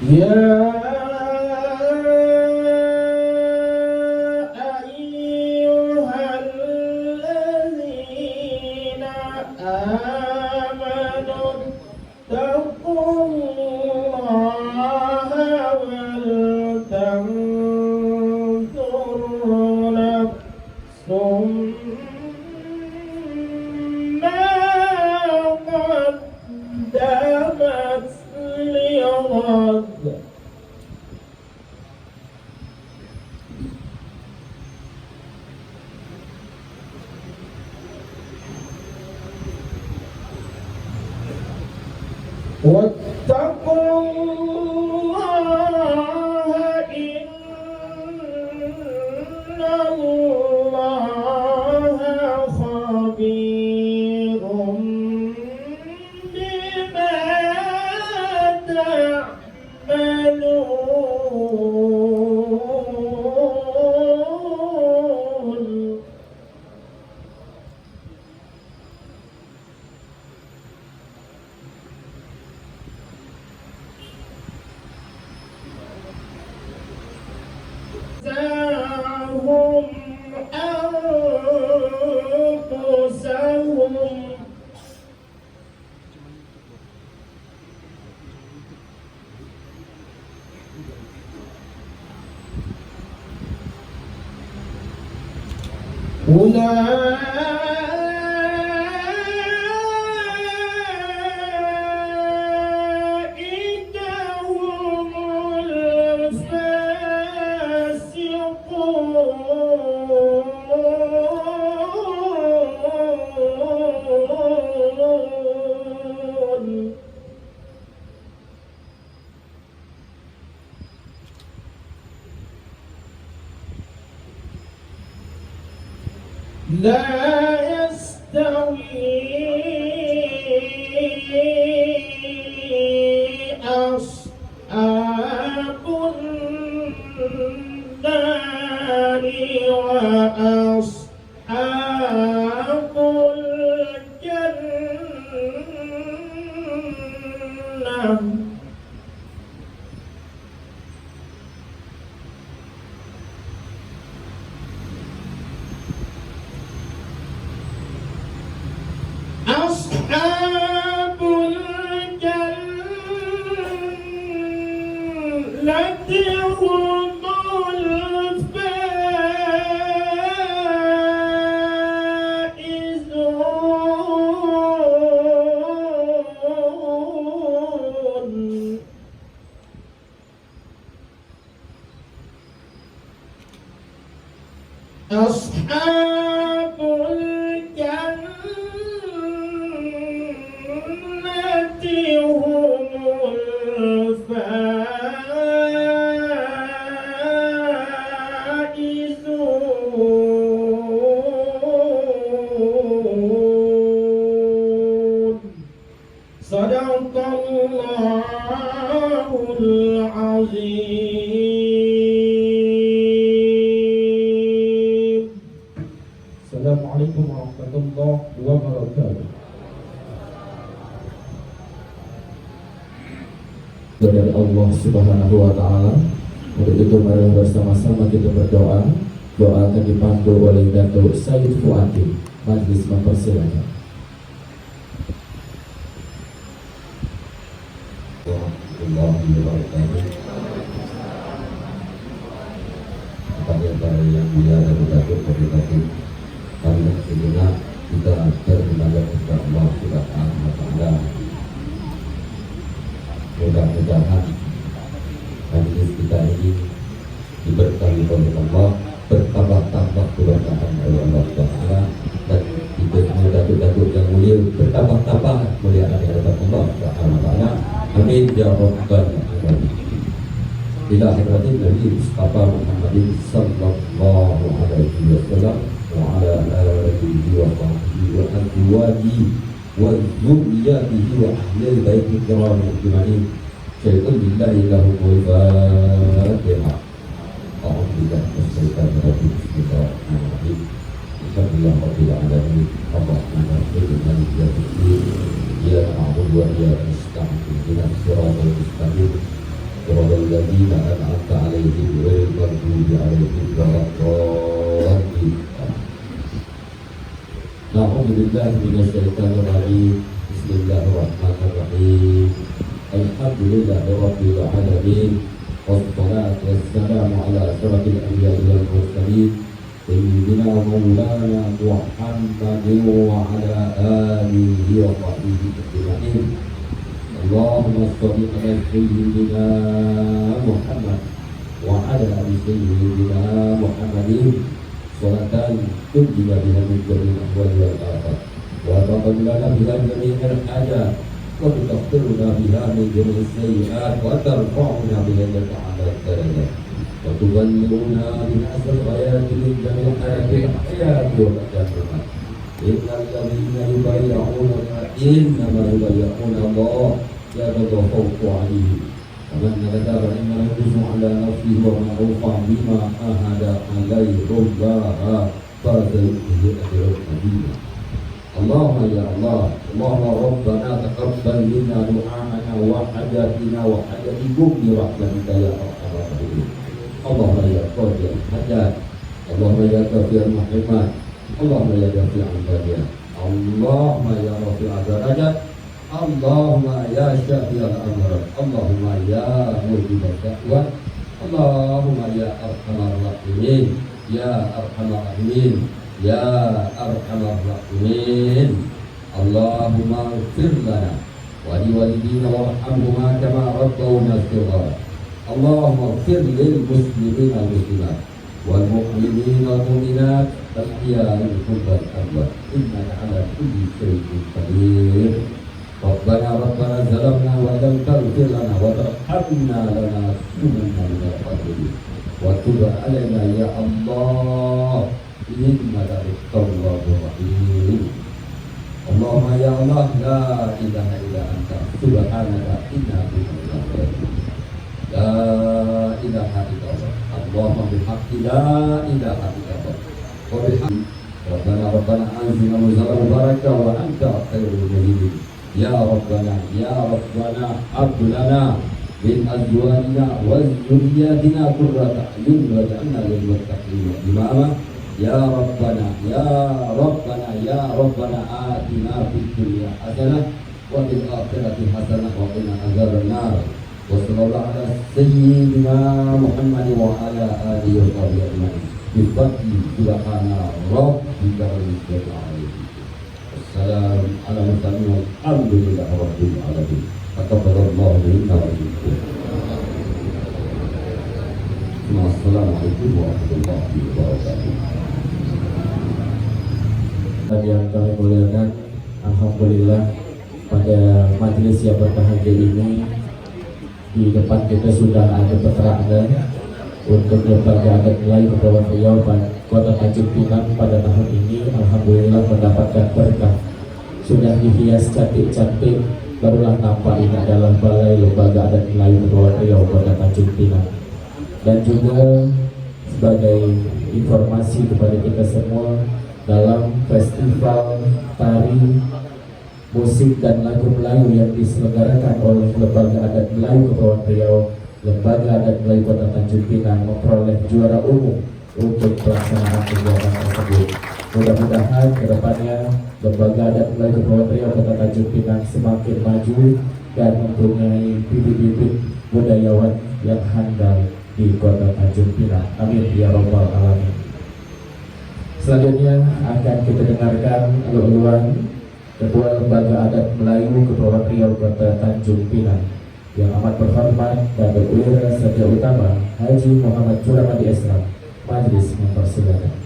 يا أيها الذين آمنوا اتقوا الله ولتنظر نفس ما قدمت لغد واتقوا الله إن الله خبير بما تعملون هم أنفسهم أولئك هم الفاسقون لا يستوي أصحاب النار وأصحاب الجنة أصحاب الجنة هم الفائزون أصحاب الجنة صدق الله العظيم. Assalamualaikum warahmatullahi wabarakatuh. Dari Allah Subhanahu wa Ta'ala. Untuk itu mari bersama-sama kita berdoa. Doa akan dipandu oleh Datuk Sayyid Fuadi. Majlis mempersilakan. Warahmatullahi wabarakatuh. Kepada yang mulia dan Datuk Koordinatif kami sejenak kita bermunajat kepada Allah Subhanahu wa Ta'ala. Mudah-mudahan majlis kita ini diberkahi oleh Allah, bertambah-tambah keberkahan oleh Allah Ta'ala, dan kita semua datuk-datuk yang mulia bertambah-tambah kemuliaan di hadapan Allah Ta'ala. Amin ya rabbal alamin. ila hadratin Nabi Mustafa Muhammadin sallallahu alaihi wasallam wa ala alihi wa sahbihi wa azwajihi wa dzurriyyatihi wa ahli baiti kiram ajma'in. Syaitan billahi lahu al-Fatihah. Alhamdulillah wassalatu bismillahirrahmanirrahim. Alhamdulillah rabbil alamin. Arrahmanir rahim. Maliki yaumiddin. Iyyaka na'budu wa iyyaka nasta'in. Ihdinas siratal mustaqim. Siratal ladzina an'amta 'alaihim ghairil maghdubi 'alaihim waladdallin. Na'udzu billahi minasyaitonir rajim. Bismillahirrahmanirrahim. Alhamdulillahi rabbil alamin. Wassalatu wassalamu ala asyrafil anbiya'i wal mursalin sayyidina wa maulana Muhammadin wa ala alihi wa sahbihi ajma'in. Allahumma shalli ala sayyidina Muhammad wa ala ali sayyidina Muhammadin sholatan tunjina biha min jami'il ahwali wal afat wa taqabbal biha jami'al hajat wa tughfirna biha min jami'is sayyi'at wa tarfa'una biha ila a'la darajat wa tuballighuna bi asal ayati min jami'il hayati wa qadamah. Innal ladzina yubayyi'unaka innama yubayyi'una Allah yadullahu fawqa 'alayhi wa man kadaba inna yuzu 'ala nafsihi wa man awfa bima ahada 'alayhi rabbaha fa sayyi'u ajran 'azima. Allahumma ya Allah, Allahumma Rabbana taqabbal minna du'a'ana wa hajatina wa hajatikum bi rahmatika ya arhamar rahimin. Allahumma ya qadiyal hajat, Allahumma ya qadiyal muhimmat, Allahumma ya dafi'al badiyah, Allahumma ya rafi'al darajat, Allahumma ya syafi'al amrat, Allahumma ya mujibal da'wat, Allahumma ya arhamar rahimin, ya arhamar rahimin, ya arhamar rahimin. Allahumma ighfir lana wa liwalidina warhamhuma kama rabbawna shighara. Allahumma ighfir lil muslimin wal muslimat wal mu'minin wal mu'minat al ahya'i minhum wal amwat innaka ala kulli shay'in qadir. Rabbana zalamna wa lam taghfir lana wa tarhamna lanakunanna minal khasirin. Wa tub 'alaina ya Allah innaka at-tawwabur rahim. Allahumma ya Allah la ilaha illa anta subhanaka inna kunna minadh-dhalimin. La ilaha illallah. Allahumma bihaqqi la ilaha illallah. Wa bihamdi Rabbana anzilna munzalan mubaraka wa anta khairul munzilin. Ya Rabbana hab lana min azwajina wa dhurriyyatina qurrata a'yun waj'alna lil muttaqina imama. Ya Rabbana atina fid dunya hasanah wa fil akhirati hasanah wa qina adzabannar. Wa sallallahu ala sayyidina Muhammad wa ala alihi wa sahbihi ajma'in. Bi fadli subhana rabbika rabbil izzati 'amma yasifun. Wassalamu ala mursalin walhamdulillahi rabbil alamin. Taqabbalallahu minna wa minkum. Assalamualaikum warahmatullahi wabarakatuh. Yang kami muliakan, alhamdulillah pada majelis yang berbahagia ini di depan kita sudah ada keterangan untuk lembaga adat Melayu Kepulauan Riau Kota Tanjung Pinang pada tahun ini. Alhamdulillah mendapatkan berkah, sudah dihias cantik-cantik, barulah nampak ini adalah Balai Lembaga Adat Melayu Kepulauan Riau Kota Tanjung Pinang. Dan juga sebagai informasi kepada kita semua, dalam festival tari, musik dan lagu Melayu yang diselenggarakan oleh Lembaga Adat Melayu Kepulauan Riau, Lembaga Adat Melayu Kota Tanjung Pinang memperoleh juara umum untuk pelaksanaan kegiatan tersebut. Mudah-mudahan kedepannya Lembaga Adat Melayu Kepulauan Riau Kota Tanjung Pinang semakin maju dan mempunyai bibit-bibit budayawan yang handal di Kota Tanjung Pinang. Amin ya rabbal alamin. Selanjutnya akan kita dengarkan ulu-uluan Ketua Lembaga Adat Melayu Kepulauan Riau Kota Tanjung Pinang yang amat berhormat dan berwirausaha utama Haji Muhammad Curamadi Islam. Majelis mempersilakan.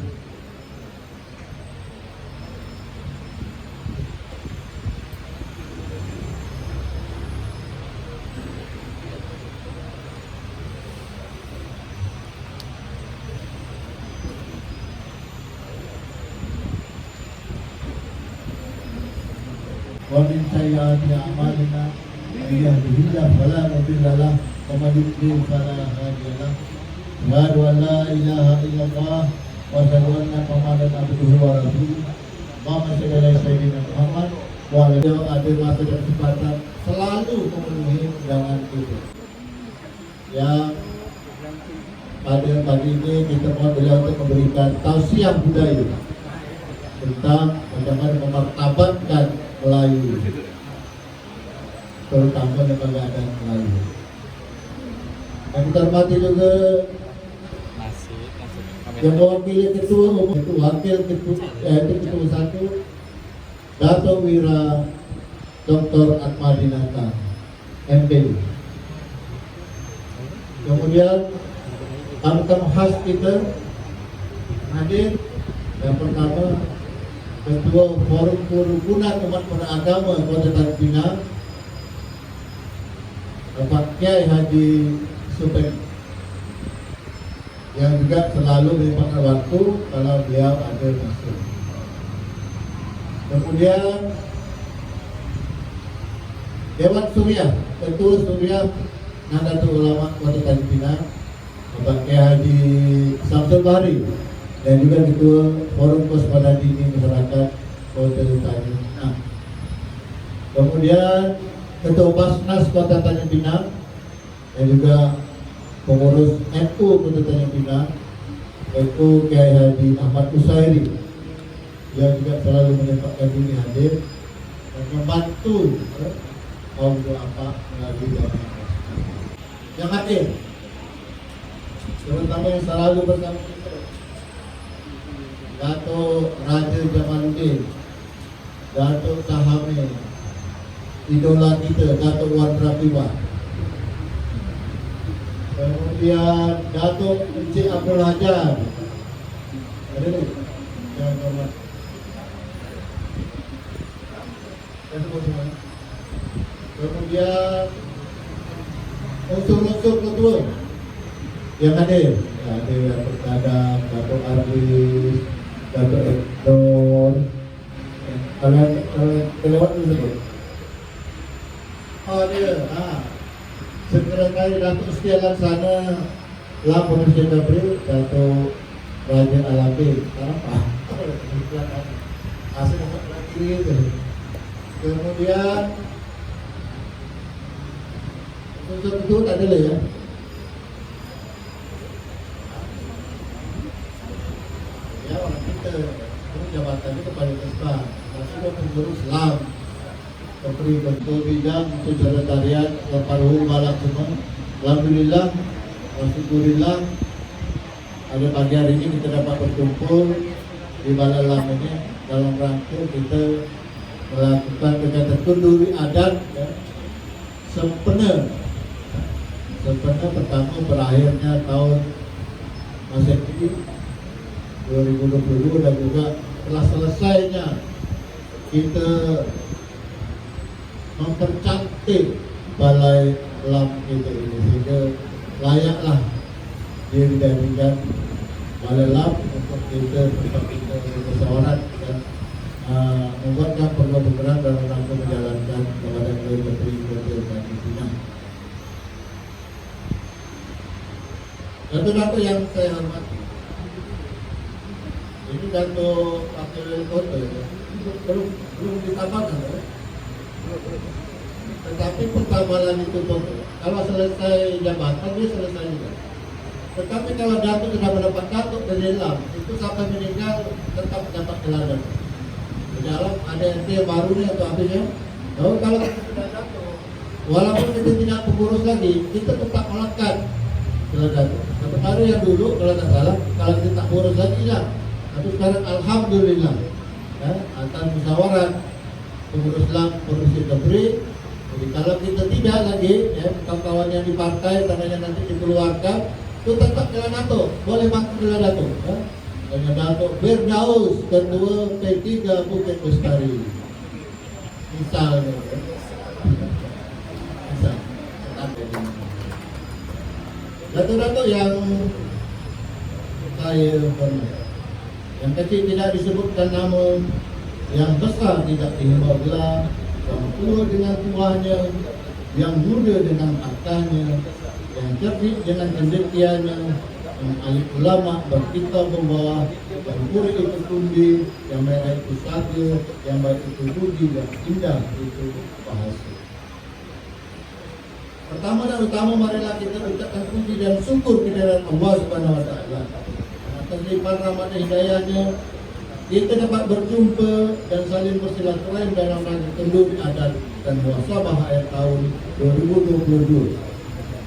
ومن سيئات أعمالنا من يهده الله فلا مضل له ومن يضلل فلا هادي له أشهد أن لا إله إلا الله وأشهد أن محمدا عبده ورسوله Muhammad Sayyidina Muhammad walau ada masa dan kesempatan selalu memenuhi undangan itu. Yang pada pagi ini kita mohon beliau untuk memberikan tausiah budaya tentang bagaimana memartabatkan Melayu, terutama lembaga adat Melayu. Dan kita hormati juga yang mewakili ketua umum itu wakil ketua satu Dato' Wira Dr. Atmadinata MPD. Kemudian tamu khas kita hadir. Yang pertama Ketua Forum Kerukunan Umat Beragama Kota Tanjung Pinang, Bapak Kiai Haji Supeng, yang juga selalu menyempatkan waktu kalau beliau ada masuk. Kemudian Dewan Surya, Ketua Surya Nahdlatul Ulama Kota Tanjung Pinang, Bapak Kiai Haji Samsul Bahri, dan juga Ketua Forum Waspada Dini Masyarakat Kota Tanjung Pinang. Kemudian Ketua Basnas Kota Tanjung Pinang dan juga pengurus NU Kota Tanjung Pinang, yaitu Kiai Haji Ahmad Usairi, yang juga selalu menyempatkan diri hadir dan membantu kaum apa melalui jalan yang hadir, terutama yang selalu bersama kita, Dato' Raja Jamaluddin, Dato' Sahame, idola kita Dato' Wan Rafiwah. Kemudian Dato' Encik Abdul Hajar, ada ni yang hormat. Kemudian unsur-unsur ketua yang hadir, ada Dato' Kadam, Dato' Arlis, Dato' Ekdor. Kalau kelewat tu sebut. Oh dia, Sekretari Datuk Setia Laksana Lapor Presiden Gabriel, Dato' Raja Alabi. Kenapa? Asal lagi itu. Kemudian unsur itu tak ada ya. Ya orang kita jabatan itu paling besar. Masih pengurus Islam. Menteri Bentuk Bidang untuk Sekretariat Laparuhu Balak semua. Alhamdulillah, Alhamdulillah, ada pagi hari ini kita dapat berkumpul di Balai Lam ini dalam rangka kita melakukan kegiatan kenduri adat ya, sempena pertama berakhirnya tahun Masehi 2022 dan juga telah selesainya kita mempercantik Balai Lam kita ini sehingga layaklah dijadikan Balai Lam untuk kita bermusyawarah dan membuatkan program dalam rangka menjalankan kepada Menteri Kota Tanjung Pinang. Dato' yang saya hormati, ini Dato' Wakil Wali Kota belum ditambahkan ya? Tetapi pertambahan itu kalau selesai jabatan dia selesai juga. Tetapi kalau Datuk sudah mendapat Datuk dari Lam, itu sampai meninggal tetap dapat gelar. Di dalam ada NT baru nih atau habisnya. Lalu kalau kita sudah Datuk, walaupun kita tidak pengurus lagi, kita tetap melekat gelar Datuk. Seperti yang dulu kalau tak salah, kalau kita tak pengurus lagi lah. Tapi sekarang alhamdulillah, ya, atas musyawarah pengurus Lam, pengurus Kepri. Jadi kalau kita tidak lagi, ya, kawan-kawan yang di partai, tanahnya nanti dikeluarkan, itu tetap jalan Datuk, boleh makan jalan Datuk. Ya. Dengan Datuk Firdaus, Ketua P3 Bukit Bestari. Misalnya, ya. Misal. Datuk-datuk yang saya hormati, yang kecil tidak disebutkan nama, yang besar tidak dihimbau gelar, yang tua dengan tuanya, yang muda dengan akalnya, yang cerdik dengan cendekianya, yang alim ulama berkitab membawa, yang murid itu tumbi, yang merah itu saga, yang baik itu budi, yang indah itu bahasa. Pertama dan utama, marilah kita ucapkan puji dan syukur kehadirat Allah Subhanahu wa taala. Atas limpahan rahmat dan hidayahnya, kita dapat berjumpa dan saling bersilaturahim dalam rangka kenduri adat dan muhasabah akhir tahun 2022.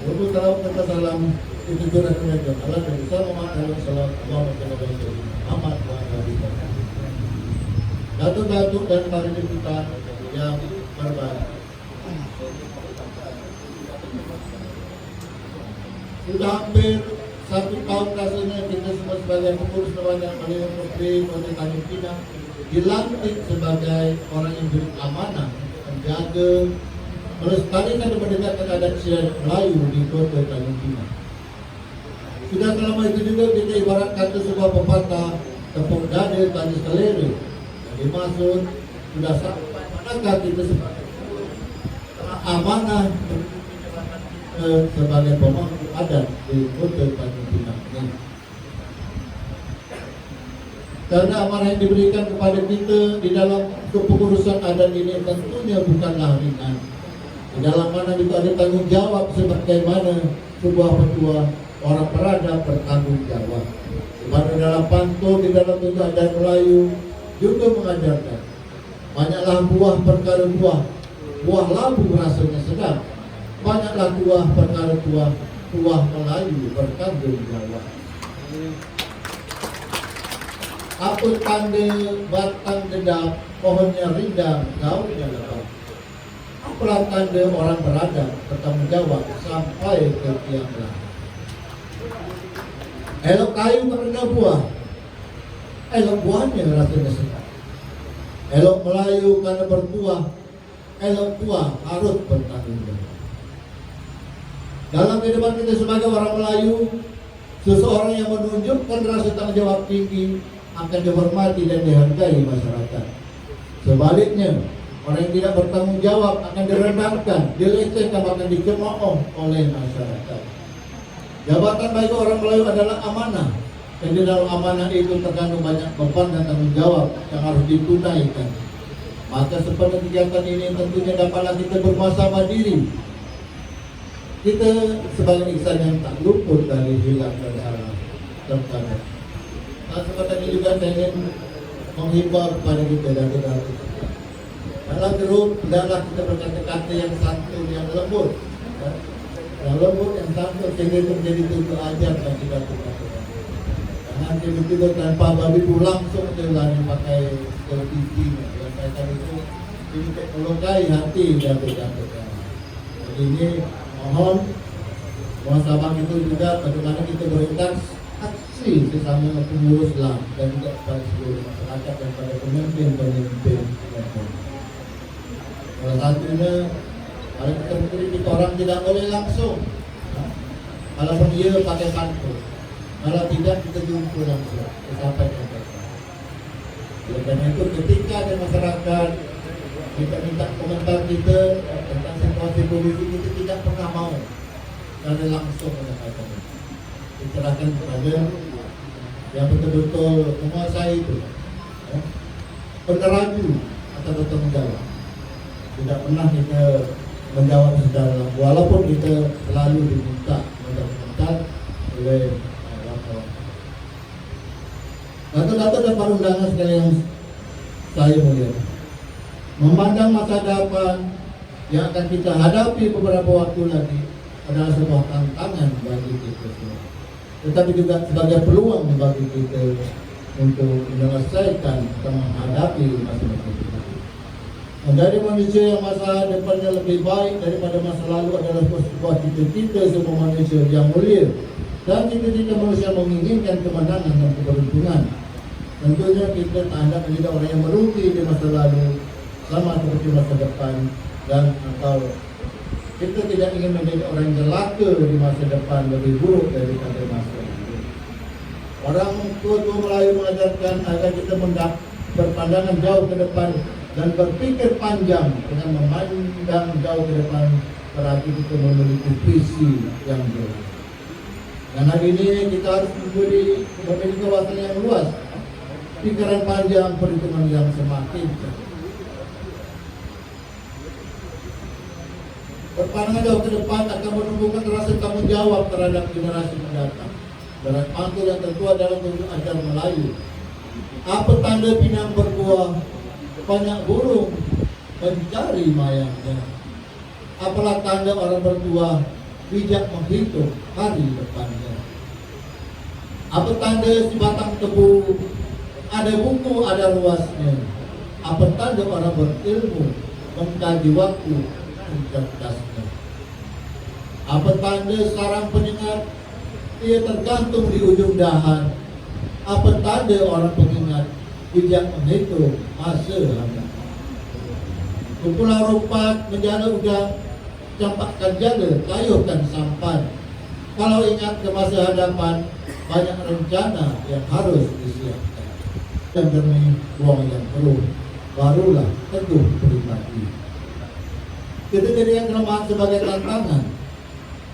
Wassalamualaikum warahmatullahi wabarakatuh. Allah dan bersama Muhammad Datuk-datuk dan para deputan yang berbahagia. Sudah hampir 1 tahun rasanya kita semua sebagai pengurus Dewan yang paling terpilih Kota Tanjung Pinang dilantik sebagai orang yang beri amanah menjaga melestarikan dan menegakkan adat istiadat Melayu di Kota Tanjung Pinang. Sudah selama itu juga kita ibarat kata sebuah pepatah, tepung dada tangis kelere. Jadi maksud sudah manakah kita sebagai amanah sebagai pemangku adat di Kota Tanjung Pinang ini. Karena amanah yang diberikan kepada kita di dalam kepengurusan adat ini tentunya bukanlah ringan. Di dalam mana itu ada tanggung jawab sebagaimana sebuah petua orang perada bertanggung jawab. Pada dalam pantun di dalam bentuk adat Melayu juga mengajarkan banyaklah buah perkara buah, buah labu rasanya sedap. Banyaklah buah perkara buah, buah Melayu bertanggung jawab. Apa tanda batang dedap, pohonnya rindang, daunnya lebat. Apalah tanda orang beradab bertanggung jawab sampai ke tiang langit. Elok kayu karena buah, elok buahnya rasanya sedap. Elok Melayu karena bertuah, elok tuah harus bertanggung jawab. Dalam kehidupan kita sebagai orang Melayu, seseorang yang menunjukkan rasa tanggung jawab tinggi akan dihormati dan dihargai masyarakat. Sebaliknya, orang yang tidak bertanggung jawab akan direndahkan, dilecehkan, bahkan dicemooh oleh masyarakat. Jabatan bagi orang Melayu adalah amanah, dan di dalam amanah itu terkandung banyak beban dan tanggung jawab yang harus ditunaikan. Maka seperti kegiatan ini tentunya dapatlah kita bermuhasabah diri. Kita sebagai insan yang tak luput dari hilang dan salah terkadang. Nah, seperti ini juga saya ingin menghimbau kepada kita dan saudara. Dalam grup, hendaklah kita berkata-kata yang santun, yang lembut. Yang lembut, yang santun, sehingga itu menjadi tujuan ajar bagi kita. Jangan tiba-tiba tanpa babi pulang langsung jalan pakai televisi. Yang saya tahu itu melukai hati dan berjatuh. Jadi ini mohon muhasabah itu juga bagaimana kita berinteraksi sesama pengurus Islam dan juga pada seluruh masyarakat dan pada pemimpin-pemimpin. Salah satunya kalau kita mengkritik orang tidak boleh langsung. Kalau dia pakai pantun, kalau tidak kita jumpa langsung sampai ke mereka. Dan itu ketika ada masyarakat kita minta komentar kita tentang situasi politik, kita tidak pernah mau karena langsung menyampaikan. Diserahkan kepada yang betul-betul menguasai itu, peneraju atau bertanggung jawab. Tidak pernah kita menjawab secara walaupun kita selalu diminta menjawab oleh wartawan. Datuk-datuk dan para undangan sekalian saya mulia, memandang masa depan yang akan kita hadapi beberapa waktu lagi adalah sebuah tantangan bagi kita semua, tetapi juga sebagai peluang bagi kita untuk menyelesaikan atau menghadapi masa-masa kita. Menjadi manusia yang masa depannya lebih baik daripada masa lalu adalah sebuah cita-cita semua manusia yang mulia, dan cita-cita manusia menginginkan kemenangan dan keberuntungan. Tentunya kita tak hendak menjadi orang yang merugi di masa lalu sama seperti masa depan, dan atau kita tidak ingin menjadi orang yang celaka di masa depan lebih buruk daripada masa lalu. Orang tua Melayu mengajarkan agar kita berpandangan jauh ke depan dan berpikir panjang dengan memandang jauh ke depan, berarti kita memiliki visi yang jelas. Dan hari ini kita harus memiliki wawasan yang luas, pikiran panjang, perhitungan yang semakin cerdas. Berpandangan jauh ke depan akan menumbuhkan rasa tanggung jawab terhadap generasi mendatang. Dalam mantul yang tertua dalam bentuk ajar Melayu. Apa tanda pinang berbuah? Banyak burung mencari mayangnya. Apalah tanda orang bertua bijak menghitung hari depannya. Apa tanda si batang tebu? Ada buku, ada ruasnya. Apa tanda orang berilmu mengkaji waktu mencerdasnya? Apa tanda sarang penyengat? Ia tergantung di ujung dahan. Apa tanda orang pengingat bijak menghitung masa hadapan? Kumpulan rupat menjana udang, campakkan jaga, kayuhkan sampan. Kalau ingat ke masa hadapan, banyak rencana yang harus disiapkan. Dan jernih buang yang perlu, barulah teguh pribadi. Kita jadikan kelemahan sebagai tantangan,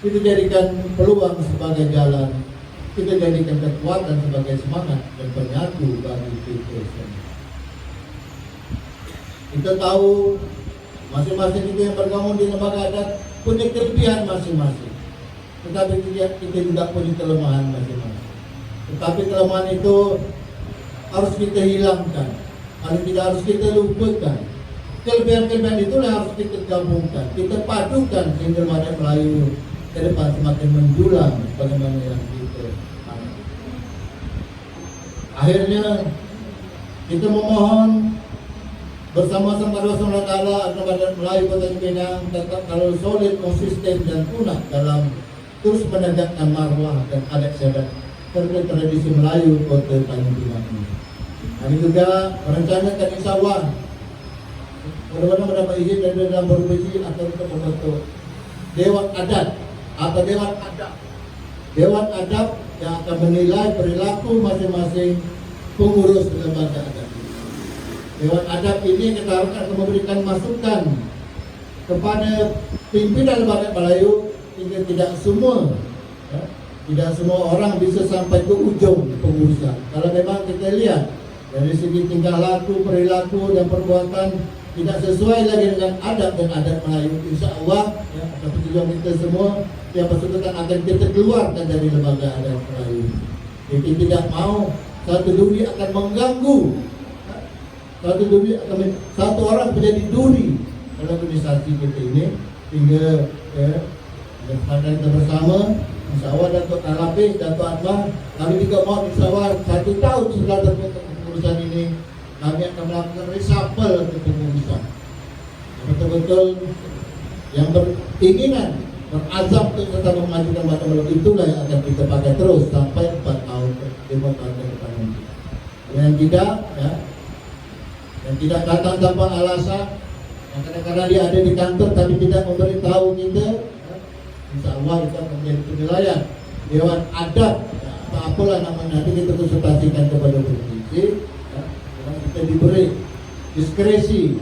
kita jadikan peluang sebagai jalan, kita jadikan kekuatan sebagai semangat dan penyatu bagi kita semua. Kita tahu masing-masing kita yang bergabung di lembaga adat punya kelebihan masing-masing, tetapi kita juga punya kelemahan masing-masing. Tetapi kelemahan itu harus kita hilangkan, paling tidak harus kita lupakan. Kelebihan-kelebihan itulah harus kita gabungkan, kita padukan sehingga lembaga Melayu ke depan semakin menjulang bagaimana yang kita alami. Akhirnya kita memohon bersama-sama Allah SWT agar badan Melayu Kota Cipinang tetap selalu solid, konsisten dan punah dalam terus menegakkan marwah dan adat istiadat serta tradisi Melayu Kota Tanjung Pinang ini. Kami juga merencanakan insya-Allah mudah-mudahan mendapat izin dari dalam provinsi atau untuk membentuk Dewan Adat atau Dewan Adab. Dewan Adab yang akan menilai perilaku masing-masing pengurus lembaga adat. Dewan Adab ini kita harapkan akan memberikan masukan kepada pimpinan lembaga Melayu hingga tidak semua orang bisa sampai ke ujung pengurusan. Kalau memang kita lihat dari segi tingkah laku, perilaku dan perbuatan tidak sesuai lagi dengan adat dan adat Melayu, insya Allah atas tujuan kita semua yang bersangkutan akan kita keluarkan dari lembaga adat Melayu. Jadi tidak mau satu duri akan mengganggu, satu orang menjadi duri dalam organisasi kita ini, hingga pada kita bersama insya Allah Datuk Nalapis, Datuk Atmah, kami juga mau insya Allah 1 tahun setelah terbentuk kepengurusan ini kami akan melakukan reshuffle kepengurusan. Betul-betul yang beringinan, berazam untuk tetap memajukan Batak Melayu, itulah yang akan kita pakai terus sampai 4 tahun, 5 tahun ke depan nanti. Yang tidak datang tanpa alasan, yang kadang-kadang dia ada di kantor tapi tidak memberitahu kita, insya Allah itu akan menjadi penilaian Dewan Adat, apalah namanya, nanti kita konsultasikan kepada provinsi. Kita diberi diskresi,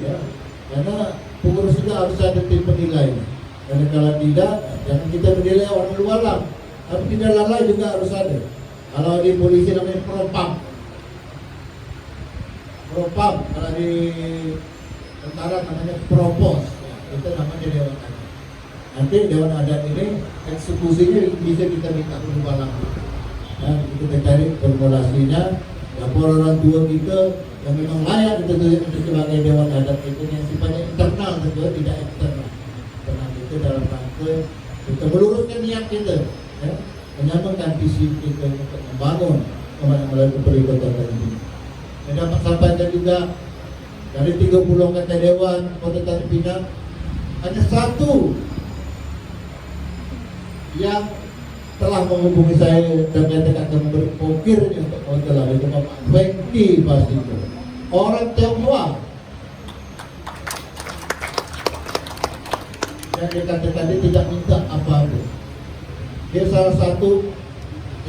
karena pengurus juga harus ada tim penilai. Karena kalau tidak, jangan kita menilai orang luar lah, tapi tidak lalai juga harus ada. Kalau di polisi namanya propam, kalau di tentara namanya propos, itu namanya Dewan Adat. Nanti Dewan Adat ini eksekusinya bisa kita minta perubahan. Kita cari formulasinya, lapor orang tua kita yang memang layak untuk sebagai Dewan Adat itu yang sifatnya internal, tentu tidak eksternal. Karena itu dalam rangka kita meluruskan niat kita, menyambungkan visi kita untuk membangun kembali melalui peribadatan ini. Dan dapat sampaikan juga dari 30 kata Dewan Kota Tanjung Pinang, hanya satu yang telah menghubungi saya dan menyatakan akan memberi pokirnya untuk hotel itu Bapak Wengki Pasito, orang Tionghoa. Dan dia kata tadi tidak minta apa-apa. Dia salah satu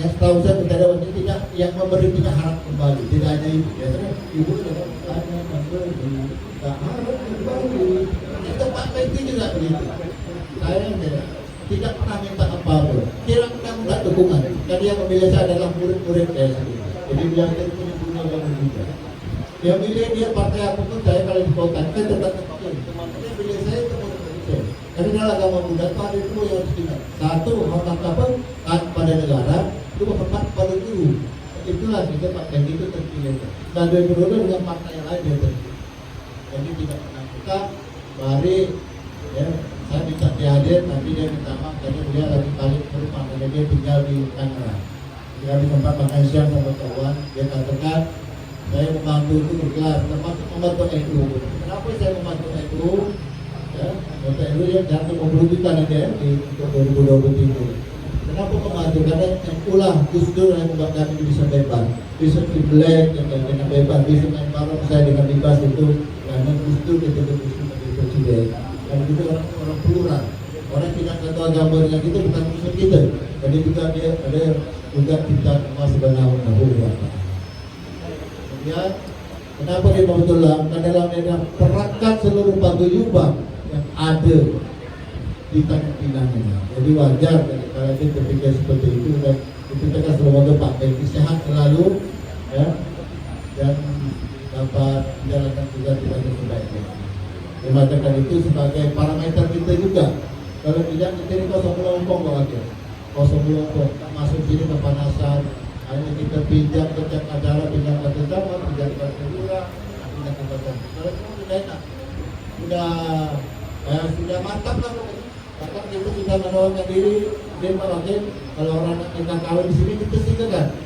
Yang setahu saya tidak ada tidak yang memberi tidak harap kembali, tidak hanya ibu. Biasanya ibu tidak memberi, tidak harap kembali. Itu Pak Peti juga begitu. Saya tidak pernah minta apa-apa. Kira-kira enggak dukungan. Karena yang memilih saya adalah murid-murid saya sendiri. Jadi dia itu punya yang juga. Dia milih dia partai apapun saya kalau di kota saya tetap tepatin. Dia pilih saya itu murid-murid. Karena dalam agama Buddha itu ada dua yang harus diingat. Satu, hormat taat pada negara. Dua, hormat pada guru. Itulah kita Pak Peti itu terpilih. Dan dia berbeda dengan partai yang lain dia terpilih. Jadi tidak pernah kita mari ya. Saya minta dia hadir, tapi dia minta maaf karena dia lagi balik ke rumah karena dia tinggal di Tangerang. Tinggal di tempat makan siang sama kawan. Dia katakan saya membantu itu bergelar, termasuk membantu NU. Kenapa saya membantu NU? Ya, membantu NU ya jatuh 50 juta nanti ya di 2023. Kenapa membantu? Karena NU lah Gus Dur yang membuat kami bisa bebas, bisa dibelek dengan bebas, bisa main bareng saya dengan bebas itu karena Gus Dur itu menjadi presiden. Dan itu orang plural, orang tidak tahu agama dengan kita bukan musuh kita. Jadi juga dia ada juga kita sebenarnya. Kemudian kenapa dia mau tulang? Karena dalam dia perangkat seluruh paguyuban yang ada di Tanjung Pinang ini. Jadi wajar kalau kita berpikir seperti itu dan kita kan semoga Pak Peti sehat selalu ya dan dapat menjalankan tugas dengan sebaik-baiknya. Mematakan itu sebagai parameter kita juga. Kalau tidak kita ini kosong melongkong bahagia. Kosong melongkong, tak masuk sini kepanasan. Hanya kita pinjam kecak acara, pinjam kata zaman, pinjam kata lurah, pinjam kata zaman. Kalau itu sudah enak, sudah mantap lah. Bahkan kita sudah menolongkan diri. Dia mungkin kalau orang kita kawin di sini kita silakan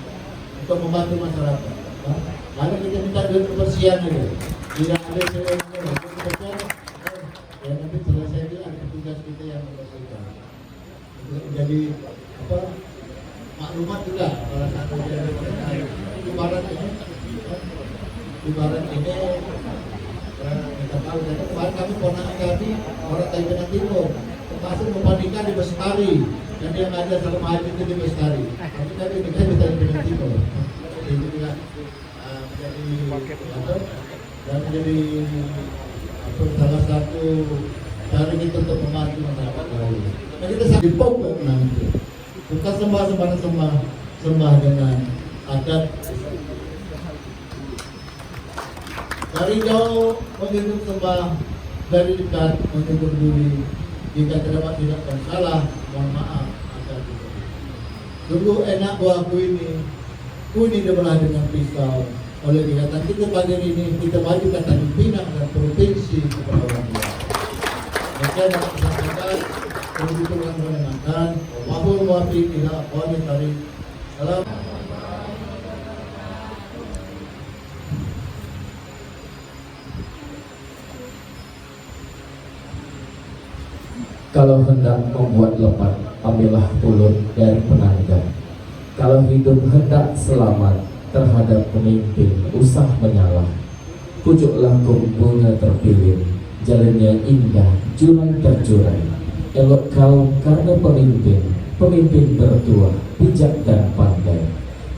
untuk membantu masyarakat. Lalu kita minta duit kebersihan itu. Tidak ada selain ya nanti selesai itu ada petugas kita yang membersihkan. Jadi apa maklumat juga salah satu dari ibarat ini kita tahu dan kemarin kami pernah kami orang Taiwan Timur termasuk mempandikan di Bestari dan dia ngajar selama haji itu di Bestari. Tapi kami di Taiwan Timur itu juga menjadi dan menjadi salah satu cara kita untuk membantu masyarakat lain. Nah kita sangat dipokok nanti. Bukan sembah dengan adat. Dari jauh mengikut sembah, dari dekat mengikut duri. Jika terdapat tidak salah, mohon maaf akan kita. Sungguh enak buah ini dibelah dengan pisau. Oleh dikatakan kita pagi ini kita maju ke Tanjung Pinang dan provinsi Kepulauan Riau. Maka dalam kesempatan begitu yang menyenangkan. Wahul wafiq ila aqwamit thariq. Salam. Kalau hendak membuat lepat, ambillah pulut dari penanda. Kalau hidup hendak selamat terhadap pemimpin usah menyalah. Pujuklah bunga terpilih, jalannya indah, jurai terjurai. Elok kau karena pemimpin bertuah, bijak dan pandai.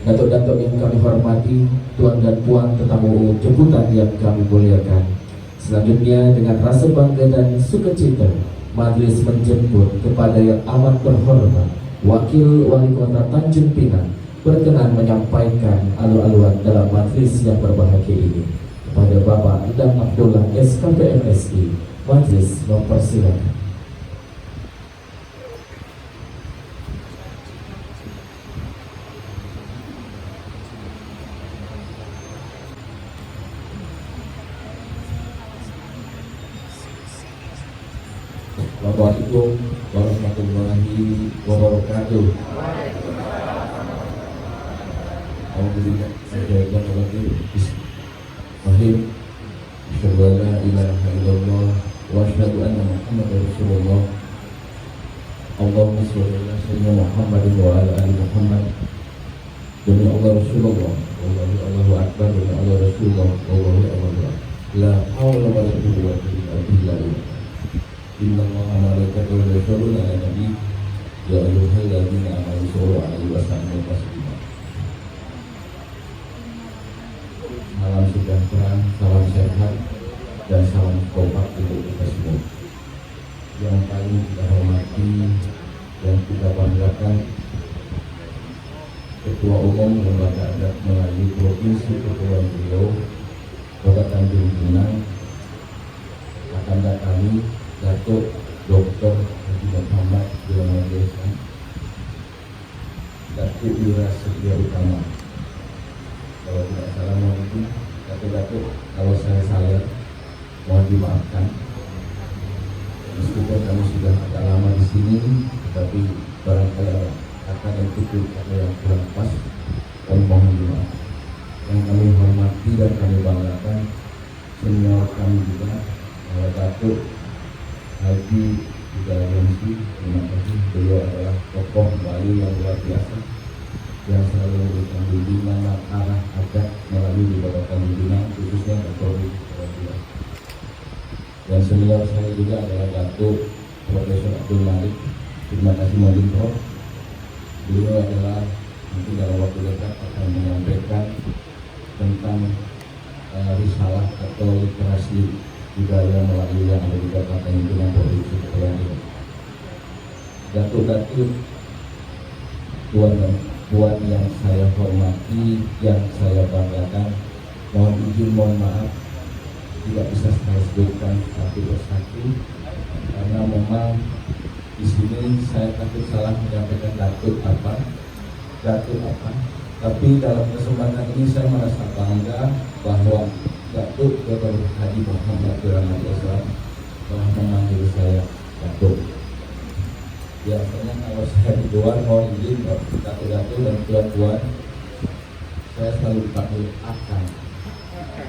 Datuk-datuk yang kami hormati, tuan dan puan tetamu jemputan yang kami muliakan. Selanjutnya dengan rasa bangga dan sukacita, majelis menjemput kepada yang amat berhormat Wakil Wali Kota Tanjung Pinang berkenan menyampaikan alu-aluan dalam majelis yang berbahagia ini. Kepada Bapak Idam Abdullah SKP MSI, majelis mempersilakan. Assalamualaikum warahmatullahi wabarakatuh. Alhamdulillah, Bismillahirrahmanirrahim. Asyhadu an la ilaha illallah wa asyhadu anna Muhammadar Rasulullah. Allahumma shalli ala sayyidina Muhammadin wa ala ali Muhammad. Demi Allah Rasulullah, Allahu akbar, demi Allah Rasulullah, Allahu akbar. La haula wa la quwwata illa billah. Inna Allah malaikatahu yusholluna ala nabi ya ayyuhalladzina amanu shollu alaihi wa wabarakatuh. Salam sejahtera, salam sehat, dan salam kompak untuk kita semua. Yang paling kita hormati dan kita banggakan, Ketua Umum Lembaga Adat Melayu Provinsi Kepulauan Riau, Bapak Tanjung Pinang, kakanda kami, Datuk Dr. Haji Muhammad Wilman Desa, Datuk Wira Setia Utama. Kalau tidak salah, mohon izin, Datuk, kalau saya salah, mohon dimaafkan. Meskipun kami sudah agak lama di sini, tetapi barangkali ada kata yang tutup atau yang kurang pas, kami mohon dimaaf. Yang kami hormati dan kami banggakan, senior kami juga, Datuk Haji Hidayati. Terima kasih, beliau adalah tokoh Bali yang luar biasa, yang selalu memberikan bimbingan arah adat melalui di Babakan bimbingan, khususnya Kapolri. Dan senior saya juga adalah Datuk Profesor Abdul Malik. Terima kasih Modin Prof. Beliau adalah mungkin dalam waktu dekat akan menyampaikan tentang risalah atau literasi budaya Melayu yang ada di Babakan bimbingan Provinsi Kepulauan Riau. Datuk-datuk, tuan yang saya hormati, yang saya banggakan, mohon izin, mohon maaf tidak bisa saya sebutkan satu persatu karena memang di sini saya takut salah menyampaikan Datuk apa, tapi dalam kesempatan ini saya merasa bangga bahwa Datuk Dr. Haji Muhammad Wilman Desa telah memanggil saya Datuk. Biasanya kalau saya di luar mohon izin Datuk-datuk dan tuan-tuan, saya selalu dipanggil Akang.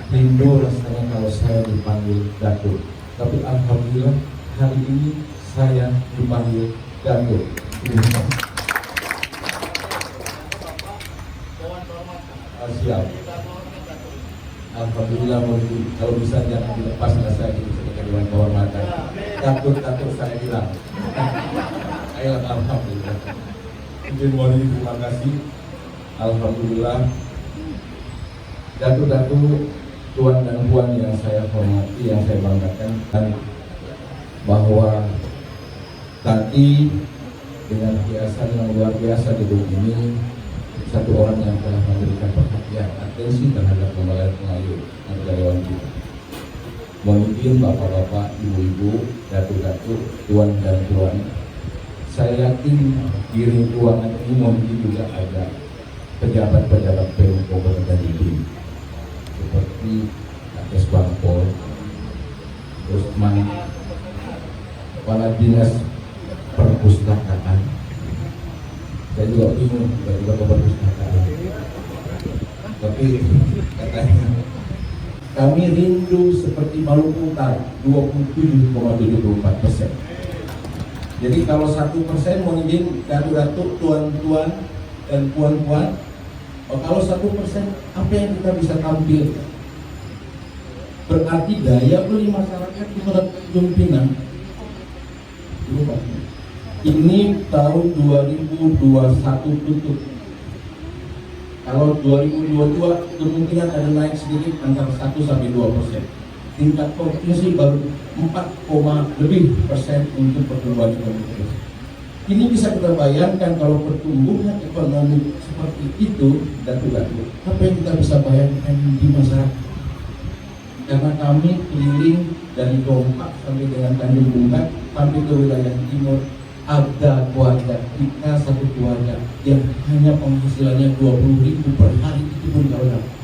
Rindu rasanya kalau saya dipanggil Datuk, tapi alhamdulillah hari ini saya dipanggil Datuk. Siap. Alhamdulillah, kalau bisa jangan dilepas saya ini sebagai dewan kehormatan. Datuk saya bilang. Ayo, alhamdulillah. Mungkin mohon terima kasih. Alhamdulillah. Datuk-datuk, tuan dan puan yang saya hormati, yang saya banggakan, dan bahwa tadi dengan hiasan yang luar biasa gedung ini, satu orang yang telah memberikan perhatian atensi terhadap pembayaran Melayu negarawan kita. Mohon izin bapak-bapak, ibu-ibu, datuk-datuk, tuan dan puan, saya yakin di ruangan ini mungkin juga ada pejabat-pejabat Pemko Kabupaten Ibin seperti Kades Bangpol, terus kepala dinas perpustakaan. Saya juga bingung tiba-tiba ke perpustakaan, tapi katanya kami rindu seperti Maluku Utara 27,74%. Jadi kalau 1% mohon izin datuk-datuk, tuan-tuan dan puan-puan, kalau 1% apa yang kita bisa tampil? Berarti daya beli masyarakat di Kota Tanjung Pinang ini tahun 2021 tutup. Kalau 2022 kemungkinan ada naik sedikit antara 1-2%. Tingkat provinsi baru 4, lebih persen untuk pertumbuhan ekonomi. Ini bisa kita bayangkan kalau pertumbuhan ekonomi seperti itu, datuk-datuk, apa yang kita bisa bayangkan di masyarakat? Karena kami keliling dari Dompak sampai dengan Tanjung Bungkat sampai ke wilayah timur, ada keluarga kita, satu keluarga yang hanya penghasilannya 20.000 per hari, itu pun kalau dapat.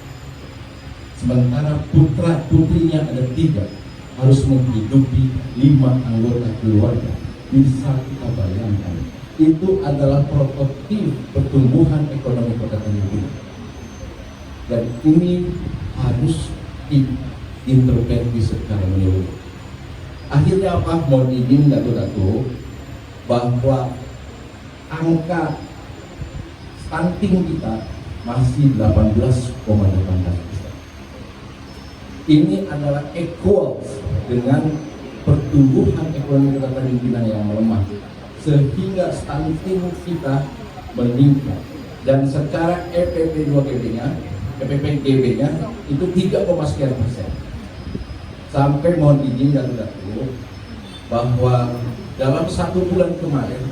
Sementara putra putrinya ada 3, harus menghidupi 5 anggota keluarga. Bisa kita bayangkan, itu adalah prototipe pertumbuhan ekonomi Kota Tanjung Pinang. Dan ini harus diintervensi secara menyeluruh. Akhirnya apa? Mohon izin datuk-datuk, bahwa angka stunting kita masih 18,18%. Ini adalah equal dengan pertumbuhan ekonomi Kota Tanjung Pinang yang melemah, sehingga stunting kita meningkat. dan secara EPP2GB-nya, EPPGB-nya itu 3,sekian%. Sampai mohon izin dan datu bahwa dalam 1 bulan kemarin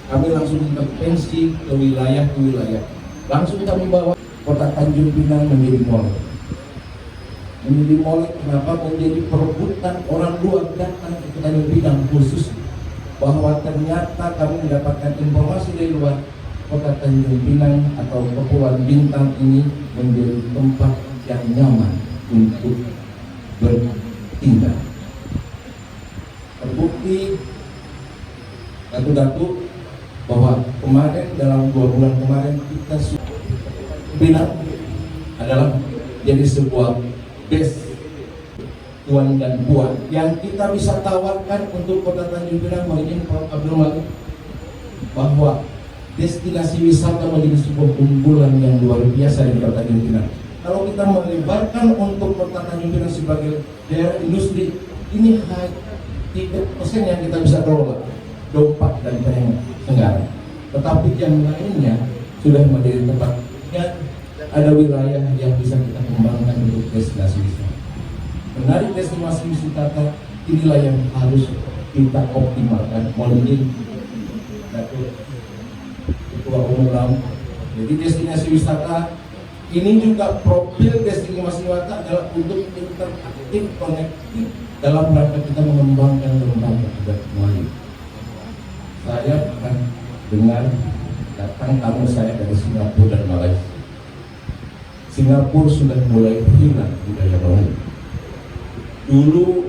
kami langsung intervensi ke wilayah, langsung kami bawa kota Tanjung Pinang menjadi molek. Menjadi molek kenapa? Menjadi perebutan orang luar datang ke Tanjung Pinang khusus, bahwa ternyata kami mendapatkan informasi dari luar kota Tanjung Pinang atau Kepulauan Bintang ini menjadi tempat yang nyaman untuk bertinggal. Terbukti datu-datu bahwa kemarin dalam 2 bulan kemarin kita Pinang adalah jadi sebuah base tuan dan puan yang kita bisa tawarkan untuk kota Tanjung Pinang. Mohon Pak Abdul Malik, bahwa destinasi wisata menjadi sebuah unggulan yang luar biasa di kota Tanjung Pinang. Kalau kita melebarkan untuk kota Tanjung Pinang sebagai daerah industri, ini 3% yang kita bisa kelola, Dompak dan Tenggara. Tetapi yang lainnya sudah menjadi tempatnya, ada wilayah yang bisa kita kembangkan untuk destinasi wisata. Menarik destinasi wisata inilah yang harus kita optimalkan. Mohon izin Ketua Umum RAM. Jadi destinasi wisata ini juga profil destinasi wisata adalah untuk interaktif, konektif dalam rangka kita mengembangkan lembaga adat Melayu. Saya pernah dengar datang tamu saya dari Singapura dan Malaysia. Singapura sudah mulai hilang budaya Melayu. Dulu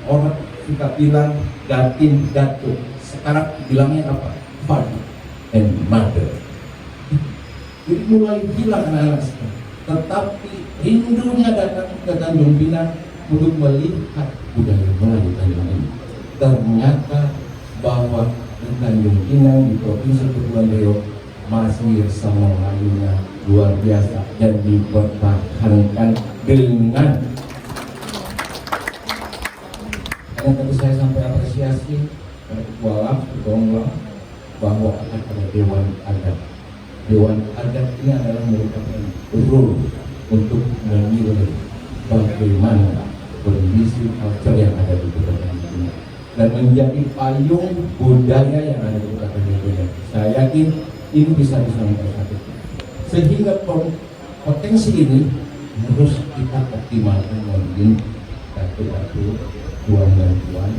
orang suka bilang datin, datuk, sekarang bilangnya apa? Father and mother. Jadi mulai hilang anak-anak sekarang. Tetapi rindunya datang ke Tanjung Pinang untuk melihat budaya Melayu Tanjung ini. Ternyata bahwa di Tanjung Pinang di Provinsi Kepulauan Riau masih sama Melayunya luar biasa dan dipertahankan dengan, karena tadi saya sampai apresiasi pada Ketua LAM, Ketua Umum, bahwa akan ada Dewan Adat. Dewan Adat ini adalah merupakan role untuk menilai bagaimana kondisi culture yang ada di Kota Tanjung Pinang dan menjadi payung budaya yang ada di Kota Tanjung Pinang. Saya yakin ini bisa mempersatukan. Sehingga potensi ini harus kita optimalkan. Mungkin satu tuan dan tuan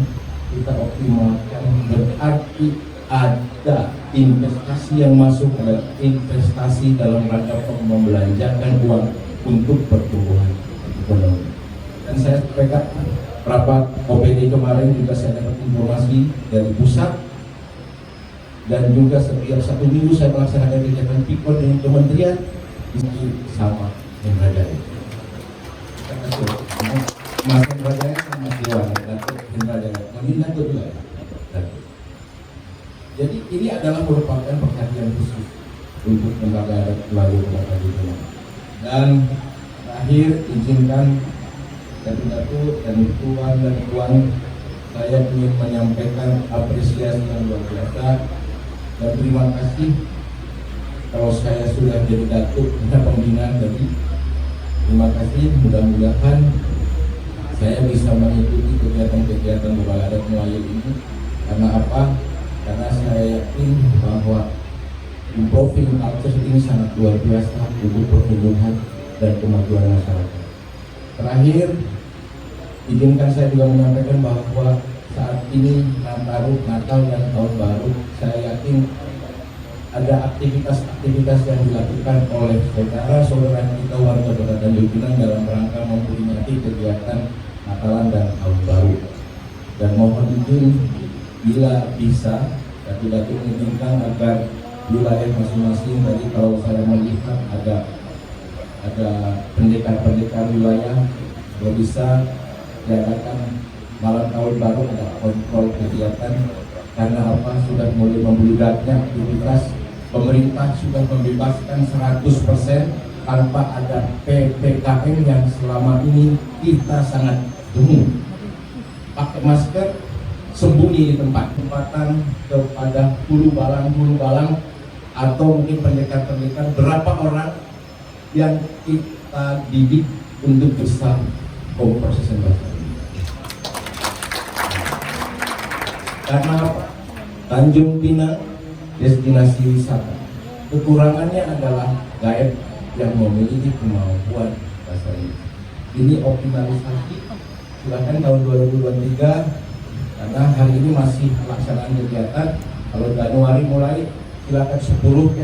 kita optimalkan, berarti ada investasi yang masuk, adalah investasi dalam rangka membelanjakan uang untuk pertumbuhan ekonomi. Dan saya sampaikan rapat OPD kemarin juga saya dapat informasi dari pusat, dan juga setiap 1 minggu saya melaksanakan kegiatan pikon dengan kementerian ini sama yang ada. Mas Hendra sama Dewan Datuk Hendra mengingat juga. Jadi ini adalah merupakan perhatian khusus untuk lembaga adat Melayu Kota Tanjung Pinang. Dan terakhir izinkan Datuk dan tuan dan tuan, saya ingin menyampaikan apresiasi yang luar biasa dan terima kasih. Kalau saya sudah jadi datuk dan pembinaan tadi, terima kasih. Mudah-mudahan saya bisa mengikuti kegiatan-kegiatan lembaga adat Melayu ini. Karena apa? Karena saya yakin bahwa improving culture ini sangat luar biasa untuk pertumbuhan dan kemajuan masyarakat. Terakhir, izinkan saya juga menyampaikan bahwa saat ini Natal dan Tahun Baru, saya yakin ada aktivitas-aktivitas yang dilakukan oleh saudara-saudara kita warga Kota Tanjung Pinang dalam rangka memperingati kegiatan Natalan dan Tahun Baru. Dan mohon izin bila bisa, Datuk mengizinkan agar wilayah masing-masing, tadi kalau saya melihat ada pendekar-pendekar wilayah, kalau bisa diadakan malam tahun baru ada kontrol kegiatan. Karena apa? Sudah mulai membeludaknya aktivitas. Pemerintah sudah membebaskan 100% tanpa ada PPKM yang selama ini kita sangat bingung. Pakai masker, sembunyi di tempatan kepada hulu balang atau mungkin pendekar-pendekar berapa orang yang kita didik untuk bisa memproses bahasa Indonesia. Karena apa? Tanjung Pinang destinasi wisata. Kekurangannya adalah guide yang memiliki kemampuan bahasa Inggris. Ini optimalisasi. Silakan tahun 2023 karena hari ini masih pelaksanaan kegiatan. Kalau Januari mulai silakan 10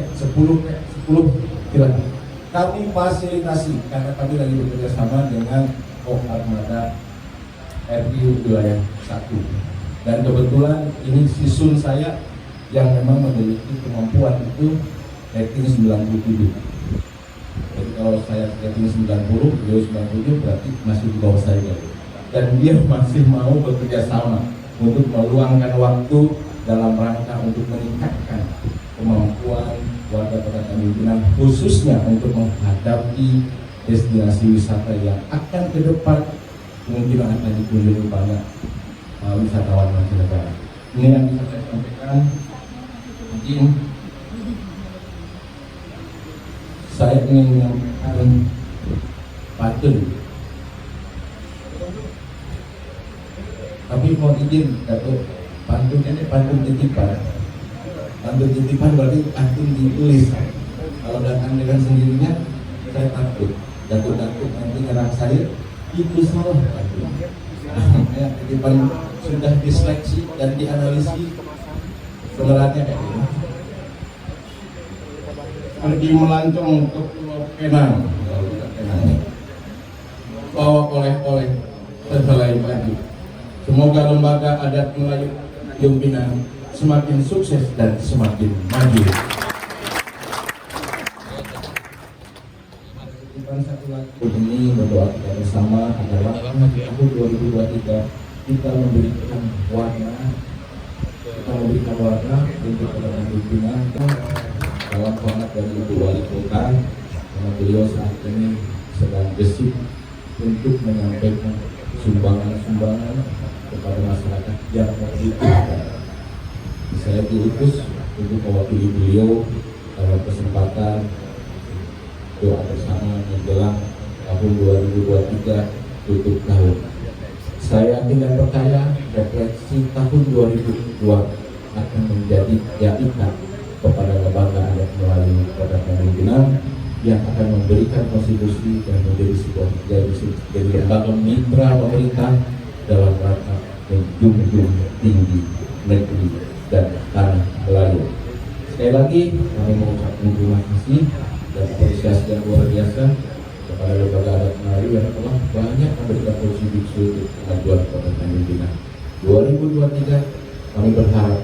silakan. Kami fasilitasi karena kami lagi bekerja sama dengan Armada RI wilayah 1. Dan kebetulan ini sisun saya yang memang memiliki kemampuan itu rating 97. Jadi kalau saya rating 90, beliau 97 berarti masih di bawah saya. Dan dia masih mau bekerja sama untuk meluangkan waktu dalam rangka untuk meningkatkan kemampuan warga Kota Tanjung Pinang khususnya untuk menghadapi destinasi wisata yang akan ke depan mungkin akan dikunjungi banyak wisatawan mancanegara. Ini yang bisa saya sampaikan. Mungkin saya ingin menyampaikan pantun, tapi mau izin Datuk, pantun ini pantun titipan. Pantun titipan berarti pantun ditulis. Kalau datang dengan sendirinya saya takut Datuk nanti nyerang saya, itu salah pantun. Ya, titipan sudah diseleksi dan dianalisis sebenarnya kayak ini. Pergi melancong ke Pulau Penang, bawa oleh-oleh terhelai lagi. Semoga lembaga adat Melayu Tanjung Pinang semakin sukses dan semakin maju. Satu lagi ini berdoa kita bersama adalah tahun 2023 kita memberikan warna untuk Tanjung Pinang dalam format dari Ibu Wali Kota, karena beliau saat ini sedang gesit untuk menyampaikan sumbangan kepada masyarakat yang membutuhkan. Saya diutus untuk mewakili beliau dalam kesempatan doa bersama menjelang tahun 2023 tutup tahun. Saya tidak percaya refleksi tahun 2002 akan menjadi jadikan kepada lembaga adat Melayu Kota Tanjung Pinang yang akan memberikan konstitusi dan menjadi sebuah jadi lembaga mitra pemerintah dalam rangka menjunjung tinggi negeri dan tanah Melayu. Sekali lagi kami mengucapkan terima kasih dan apresiasi yang luar biasa kepada lembaga adat Melayu yang telah banyak memberikan kontribusi untuk kemajuan Kota Tanjung Pinang. 2023 kami berharap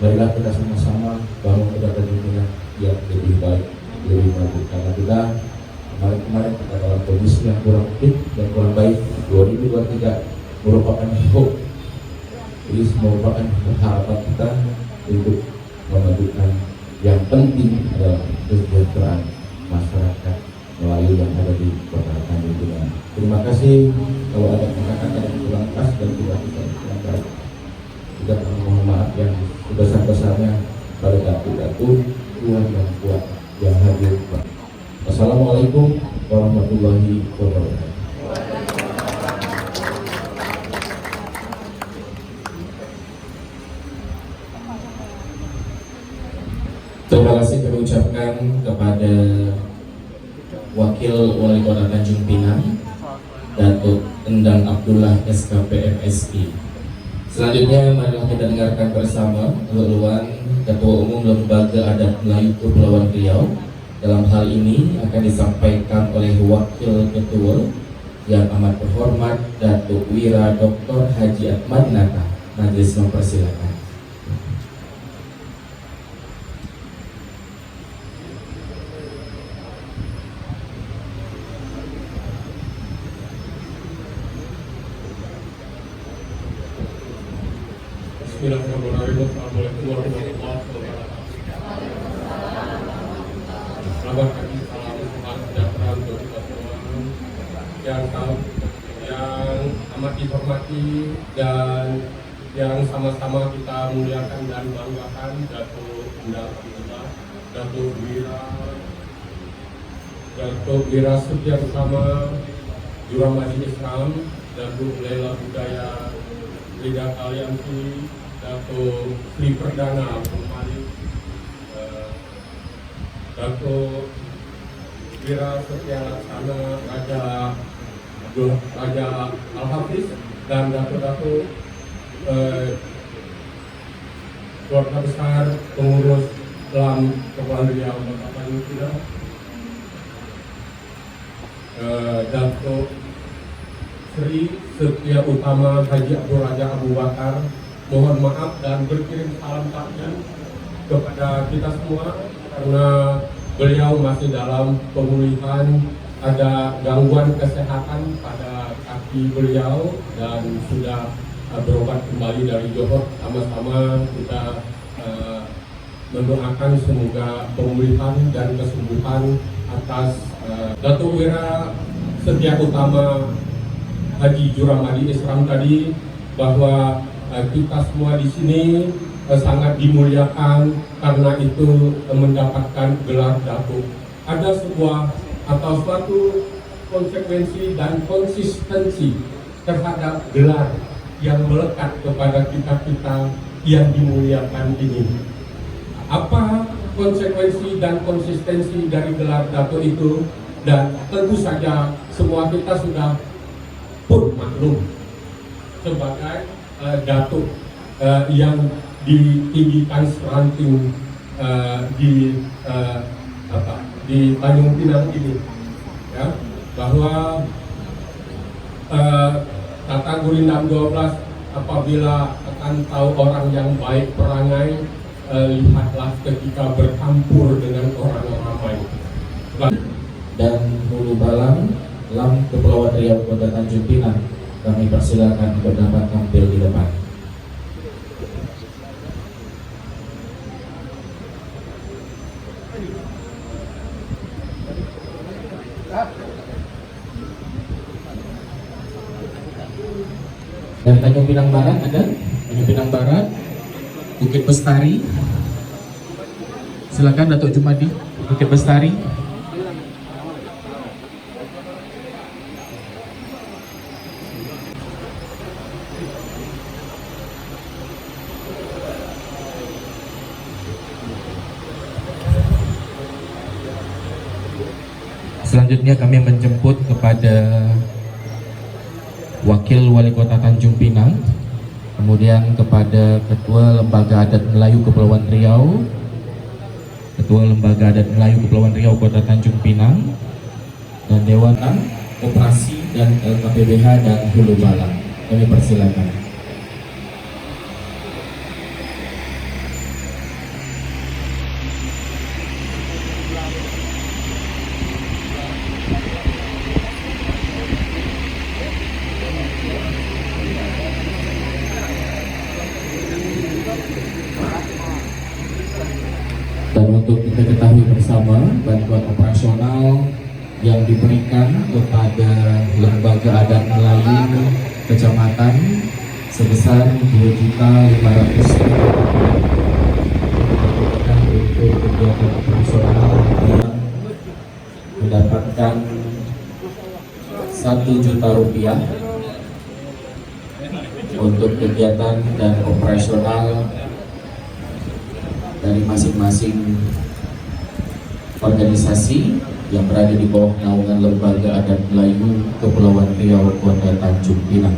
marilah kita sama-sama bangun Kota Tanjung Pinang yang lebih baik, lebih maju. Karena kita kemarin kita dalam kondisi yang kurang fit dan kurang baik. 2023 merupakan hope, jadi merupakan harapan kita untuk memajukan yang penting adalah kesejahteraan masyarakat Melayu yang ada di Kota Tanjung Pinang. Terima kasih. Kalau ada kata-kata yang kurang pas dan tidak bisa diperangkat, kita mohon maaf yang sebesar-besarnya pada Datuk Tuhan yang kuat yang hadir. Wassalamualaikum warahmatullahi wabarakatuh. Terima kasih kami ucapkan kepada Wakil Wali Kota Tanjung Pinang, Datuk Endang Abdullah SKP MSI. Selanjutnya marilah kita dengarkan bersama keluhan Ketua Umum Lembaga Adat Melayu Kepulauan Riau. Dalam hal ini akan disampaikan oleh Wakil Ketua yang amat terhormat Datuk Wira Dr. Haji Ahmad Nata. Majelis mempersilakan. Bismillahirrahmanirrahim. Assalamualaikum warahmatullahi wabarakatuh. Selamat pagi, salam sejahtera untuk kita semua yang amat dihormati dan yang sama-sama kita muliakan dan banggakan Datuk Endang Abdullah Datuk Wira Setia Utama Juramadi Islam, Datuk Lela Budaya Lidah Aliansi, Datuk Sri Perdana Pemalik, Datuk Wira Setia Laksana Raja Al-Hafiz, dan Datuk-Datuk keluarga besar pengurus dalam Kepulauan Riau Bapak Tanjung Pinang, Datuk Sri Setia Utama Haji Abdul Raja Abu Bakar, mohon maaf dan berkirim salam takziah kepada kita semua karena beliau masih dalam pemulihan, ada gangguan kesehatan pada kaki beliau dan sudah berobat kembali dari Johor. Sama-sama kita mendoakan semoga pemulihan dan kesembuhan atas Datuk Wira Setia Utama Haji Juramadi Islam tadi, bahwa kita semua di sini sangat dimuliakan karena itu mendapatkan gelar Datuk. Ada sebuah atau suatu konsekuensi dan konsistensi terhadap gelar yang melekat kepada kita-kita yang dimuliakan ini. Apa konsekuensi dan konsistensi dari gelar Datuk itu? Dan tentu saja semua kita sudah pun maklum sebagai Datuk yang ditinggikan seranting di Tanjung Pinang ini, ya, bahwa Tata Gurindam 12, apabila akan tahu orang yang baik perangai, lihatlah ketika bercampur dengan orang-orang ramai. Dan Hulu Balang, Lam Kepulauan Riau Kota Tanjung Pinang, kami persilakan untuk dapat tampil di depan. Dari Tanjung Pinang Barat ada? Tanjung Pinang Barat, Bukit Bestari. Silakan Datuk Jumadi, Bukit Bestari. Selanjutnya kami menjemput kepada Wakil Wali Kota Tanjung Pinang, kemudian kepada Ketua Lembaga Adat Melayu Kepulauan Riau, Ketua Lembaga Adat Melayu Kepulauan Riau Kota Tanjung Pinang, dan Dewan Operasi dan LKPBH dan Hulu Balang. Kami persilakan. Dan untuk kita ketahui bersama, bantuan operasional yang diberikan kepada Lembaga Adat Melayu Kecamatan sebesar Rp2.500.000 untuk kegiatan operasional yang mendapatkan Rp1.000.000 untuk kegiatan dan operasional dari masing-masing organisasi yang berada di bawah naungan Lembaga Adat Melayu Kepulauan Riau Kota Tanjung Pinang.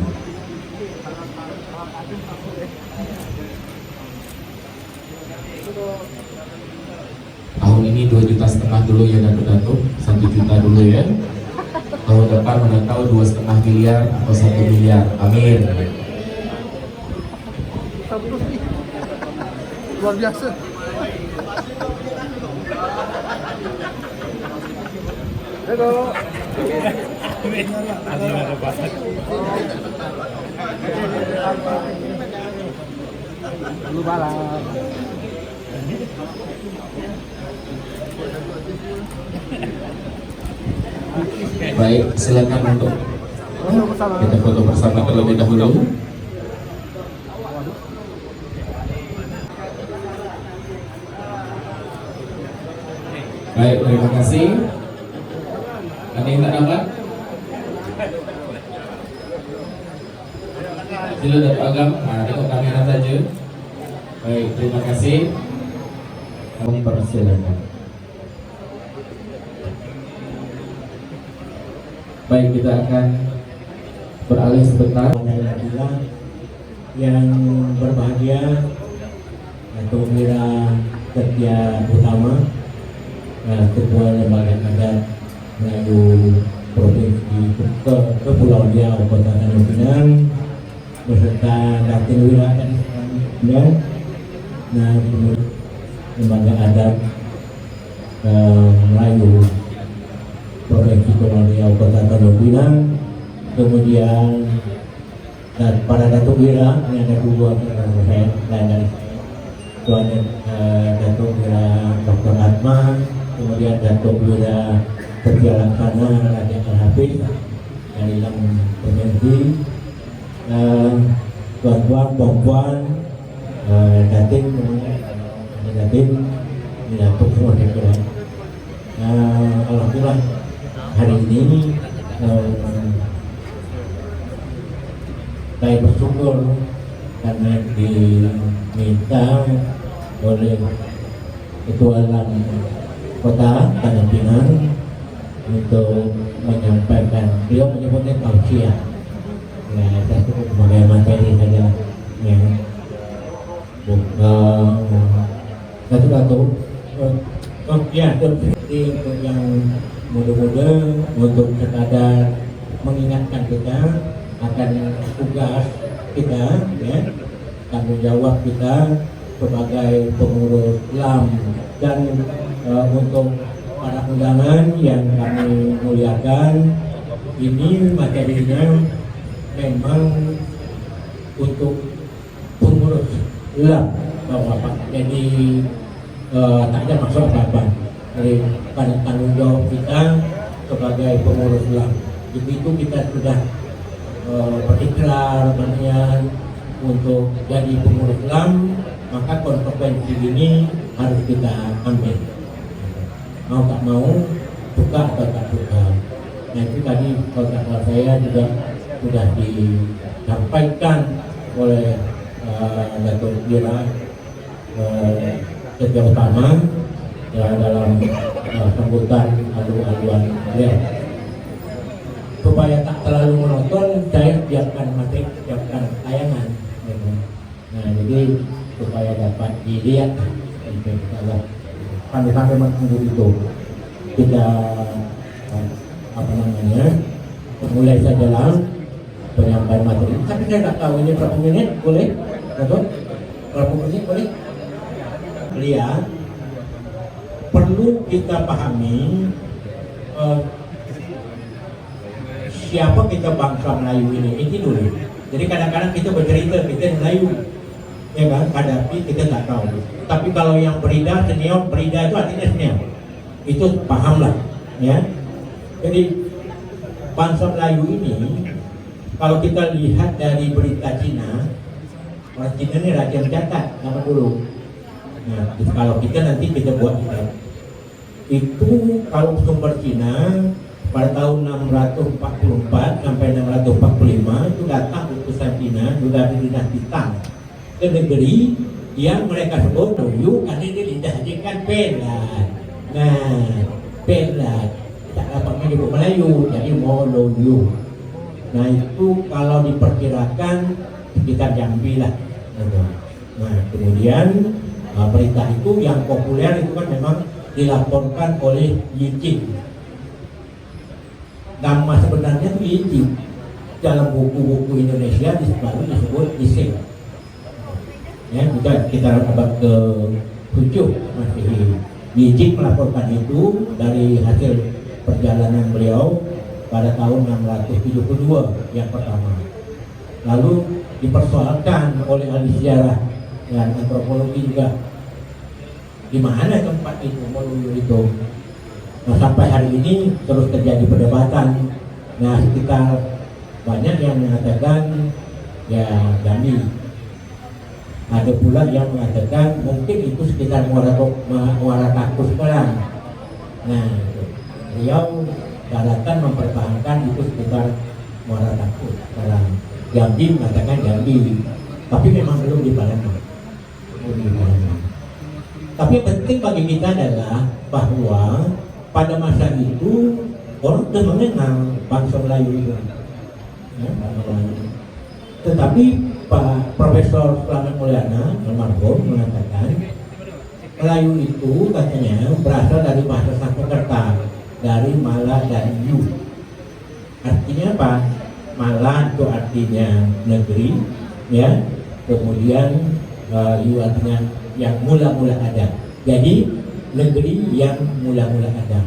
Tahun ini 2,5 juta dulu ya Datuk, 1 juta dulu ya. Tahun depan mana tahu 2,5 miliar atau 1 miliar. Amin. Luar biasa. Halo. Hulu Balang. Baik, silakan untuk kita foto bersama terlebih dahulu. Baik, terima kasih. Ada yang tak dapat? Sila Datuk Agam, tengok kamera saja. Baik, terima kasih. Kami persilakan. Baik, kita akan beralih sebentar. Yang berbahagia Datuk Wira Setia Utama, Ketua Lembaga Adat Melayu Provinsi Kepulauan Riau Kota Tanjung Pinang, beserta Datin Wira dan Lembaga Adat Melayu Provinsi Kepulauan Riau Kota Tanjung Pinang, kemudian dan para Datuk Wira yang ada dua saya dan dari Tuan Datuk Wira Dr. Atma, kemudian Datuk Wira Setia Laksana Raja Al-Hafiz dari Lam Provinsi, tuan-tuan, puan-puan, Datin, Datuk semua saya. Alhamdulillah hari ini saya bersyukur karena diminta oleh Ketua Lam Kota Tanjung Pinang untuk menyampaikan, beliau menyebutnya tausiah. Ya, saya sebut sebagai materi saja. Ya, satu-satu. Ya, seperti yang muda-muda untuk sekadar mengingatkan kita akan tugas kita, ya, tanggung jawab kita sebagai pengurus LAM dan untuk para undangan yang kami muliakan, ini materinya memang untuk pengurus LAM, Bapak. Jadi tak ada maksud apa-apa. Jadi pada tanggung jawab kita sebagai pengurus LAM, begitu kita sudah berikrar berniat untuk jadi pengurus LAM, maka konsekuensi ini harus kita ambil. Mau tak mau, suka atau tak suka. Nah itu tadi kalau saya juga sudah disampaikan oleh Datuk Wira Setia Utama dalam sambutan alu-aluan beliau. Supaya tak terlalu menonton, saya siapkan materi, siapkan tayangan. Nah, jadi supaya dapat dilihat, sampai menunggu itu kita mulai saja lah penyampaian materi. Tapi saya tak tahu ini berapa menit, boleh? Betul? Berapa menit boleh? Lihat, perlu kita pahami siapa kita bangsa Melayu ini dulu. Jadi kadang-kadang kita bercerita kita Melayu, ya kan? Hadapi kita tak tahu. Tapi kalau yang berida senior, berida itu artinya senior. Itu pahamlah, ya. Jadi bangsa Melayu ini, kalau kita lihat dari berita Cina, orang Cina ini raja mencatat nama dulu. Nah, kalau kita nanti kita buat itu kalau sumber Cina pada tahun 644 sampai 645 itu datang utusan Cina juga di dinasti Tang ke negeri yang mereka sebut Loyu, karena ini didahdikan Pelat. Nah, Pelat tak dapat menyebut Melayu, jadi mau Loyu. Nah itu kalau diperkirakan sekitar Jambi lah. Nah kemudian berita itu yang populer itu kan memang dilaporkan oleh Yijing. Nama sebenarnya itu Yijing. Dalam buku-buku Indonesia disebut Ising. Ya, kita abad ke-7 masih Yijing melaporkan itu dari hasil perjalanan beliau pada tahun 672 yang pertama. Lalu dipersoalkan oleh ahli sejarah dan antropologi juga di mana tempat itu Moluyu itu. Nah sampai hari ini terus terjadi perdebatan. Nah sekitar banyak yang mengatakan ya Jambi. Ada pula yang mengatakan mungkin itu sekitar Muara Takus sekarang. Nah, beliau daratan mempertahankan itu sekitar Muara Takut. Dalam Jambi mengatakan Jambi, tapi memang belum di Palembang. Tapi yang penting bagi kita adalah bahwa pada masa itu orang sudah mengenal bangsa Melayu itu. Ya, tetapi Pak Profesor Slamet Mulyana almarhum mengatakan Melayu itu katanya berasal dari bahasa Sanskerta, dari Mala dan Yu. Artinya apa? Mala itu artinya negeri, ya. Kemudian Yu artinya yang mula-mula ada. Jadi negeri yang mula-mula ada.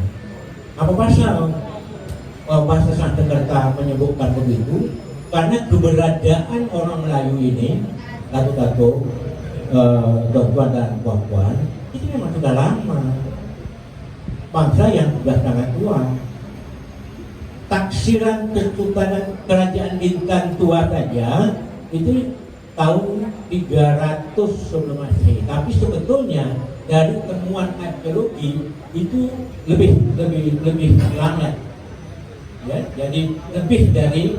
Apa pasal bahasa Sanskerta menyebutkan begitu? Karena keberadaan orang Melayu ini, Datuk-datuk, tuan-tuan dan puan-puan, itu memang sudah lama. Bangsa yang sudah sangat tua. Taksiran Kesultanan Kerajaan Bintan tua saja itu tahun 300 sebelum Masehi. Tapi sebetulnya dari temuan arkeologi itu lebih lama. Ya, jadi lebih dari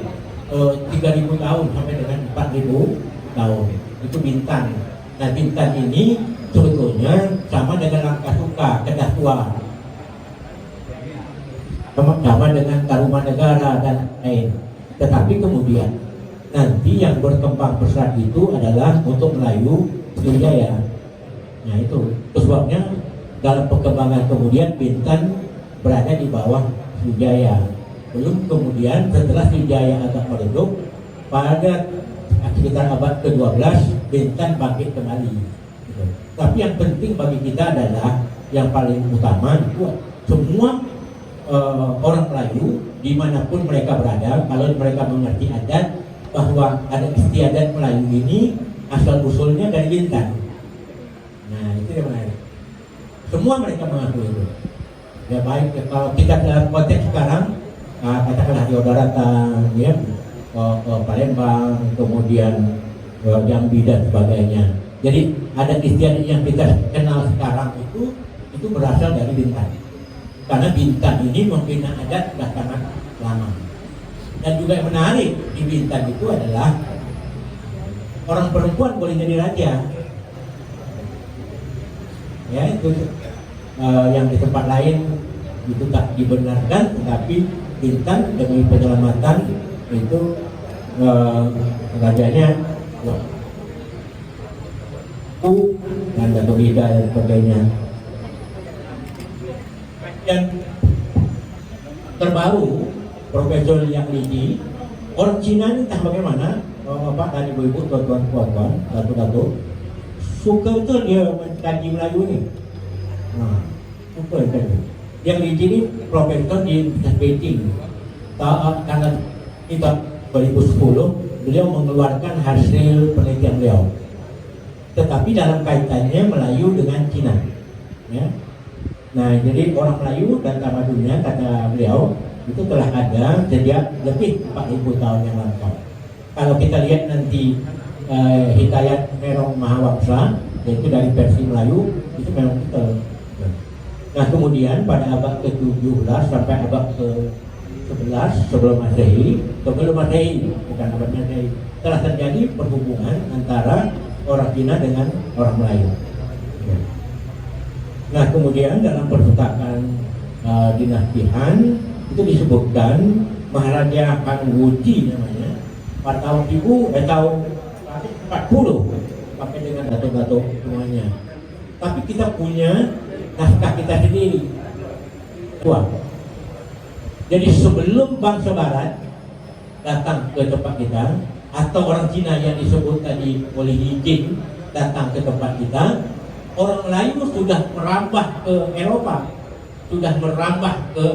3.000 tahun sampai dengan 4.000 tahun. Itu Bintan. Nah, Bintan ini sebetulnya sama dengan Langkah Suka, Kedah Tua, sama dengan Tarumanegara dan lain. Tetapi kemudian nanti yang berkembang pesat itu adalah untuk Melayu Sriwijaya. Nah, itu sebabnya dalam perkembangan kemudian Bintan berada di bawah Sriwijaya. Belum kemudian setelah Sriwijaya agak meredup pada sekitar abad ke-12 Bintan bangkit kembali. Gitu. Tapi yang penting bagi kita adalah yang paling utama itu semua orang Melayu dimanapun mereka berada, kalau mereka mengerti adat bahwa ada istiadat Melayu ini asal usulnya dari Bintan. Nah, itu yang menarik. Semua mereka mengaku itu. Ya baik, kalau kita dalam konteks sekarang katakanlah Jawa Daratan, ya, Palembang, kemudian Jambi dan sebagainya. Jadi ada istiadat yang kita kenal sekarang itu berasal dari Bintan. Karena Bintan ini membina adat sudah sangat lama. Dan juga yang menarik di Bintan itu adalah orang perempuan boleh jadi raja. Ya, itu yang di tempat lain itu tak dibenarkan, tetapi Bintan demi penyelamatan itu rajanya dan Datuk Ida dan sebagainya. Yang terbaru Profesor Yang Lidi, orang Cina ini entah bagaimana, Bapak dan Ibu-ibu, tuan-tuan, puan-puan, datuk-datuk, suka betul dia mengkaji Melayu ini. Nah, suka betul. Yang Lidi ini profesor di Beijing. Karena kita 2010 beliau mengeluarkan hasil penelitian beliau. Tetapi dalam kaitannya Melayu dengan Cina. Ya. Nah, jadi orang Melayu dan Tamadunya kata beliau itu telah ada sejak lebih 4.000 tahun yang lampau. Kalau kita lihat nanti Hikayat Merong Mahawapsa, yaitu dari versi Melayu, itu memang betul. Nah, kemudian pada abad ke-17 sampai abad ke-11 sebelum Masehi, bukan abad Masehi, telah terjadi perhubungan antara orang Cina dengan orang Melayu. Nah, kemudian dalam perpustakaan dinasti Han itu disebutkan Maharaja Han Wuji namanya pada tahun 40 pakai dengan datuk-datuk semuanya. Tapi kita punya naskah kita sendiri. Wah. Jadi sebelum bangsa Barat datang ke tempat kita, atau orang Cina yang disebut tadi oleh Yijing datang ke tempat kita, orang Melayu sudah merambah ke Eropa, sudah merambah ke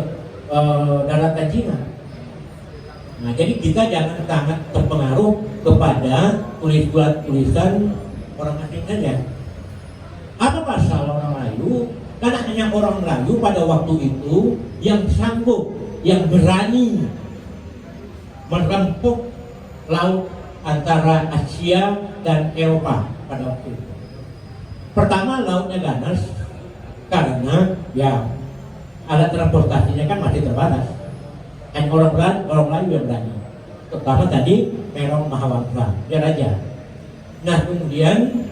daratan Cina. Nah, jadi kita jangan sangat terpengaruh kepada tulisan orang asing saja. Apa pasal orang Melayu? Karena hanya orang Melayu pada waktu itu yang sanggup, yang berani merempuk laut antara Asia dan Eropa pada waktu itu. Pertama, lautnya ganas karena ya alat transportasinya kan masih terbatas. Hanya orang lain yang berani. Terutama tadi Merong Mahawangsa, dia raja. Nah kemudian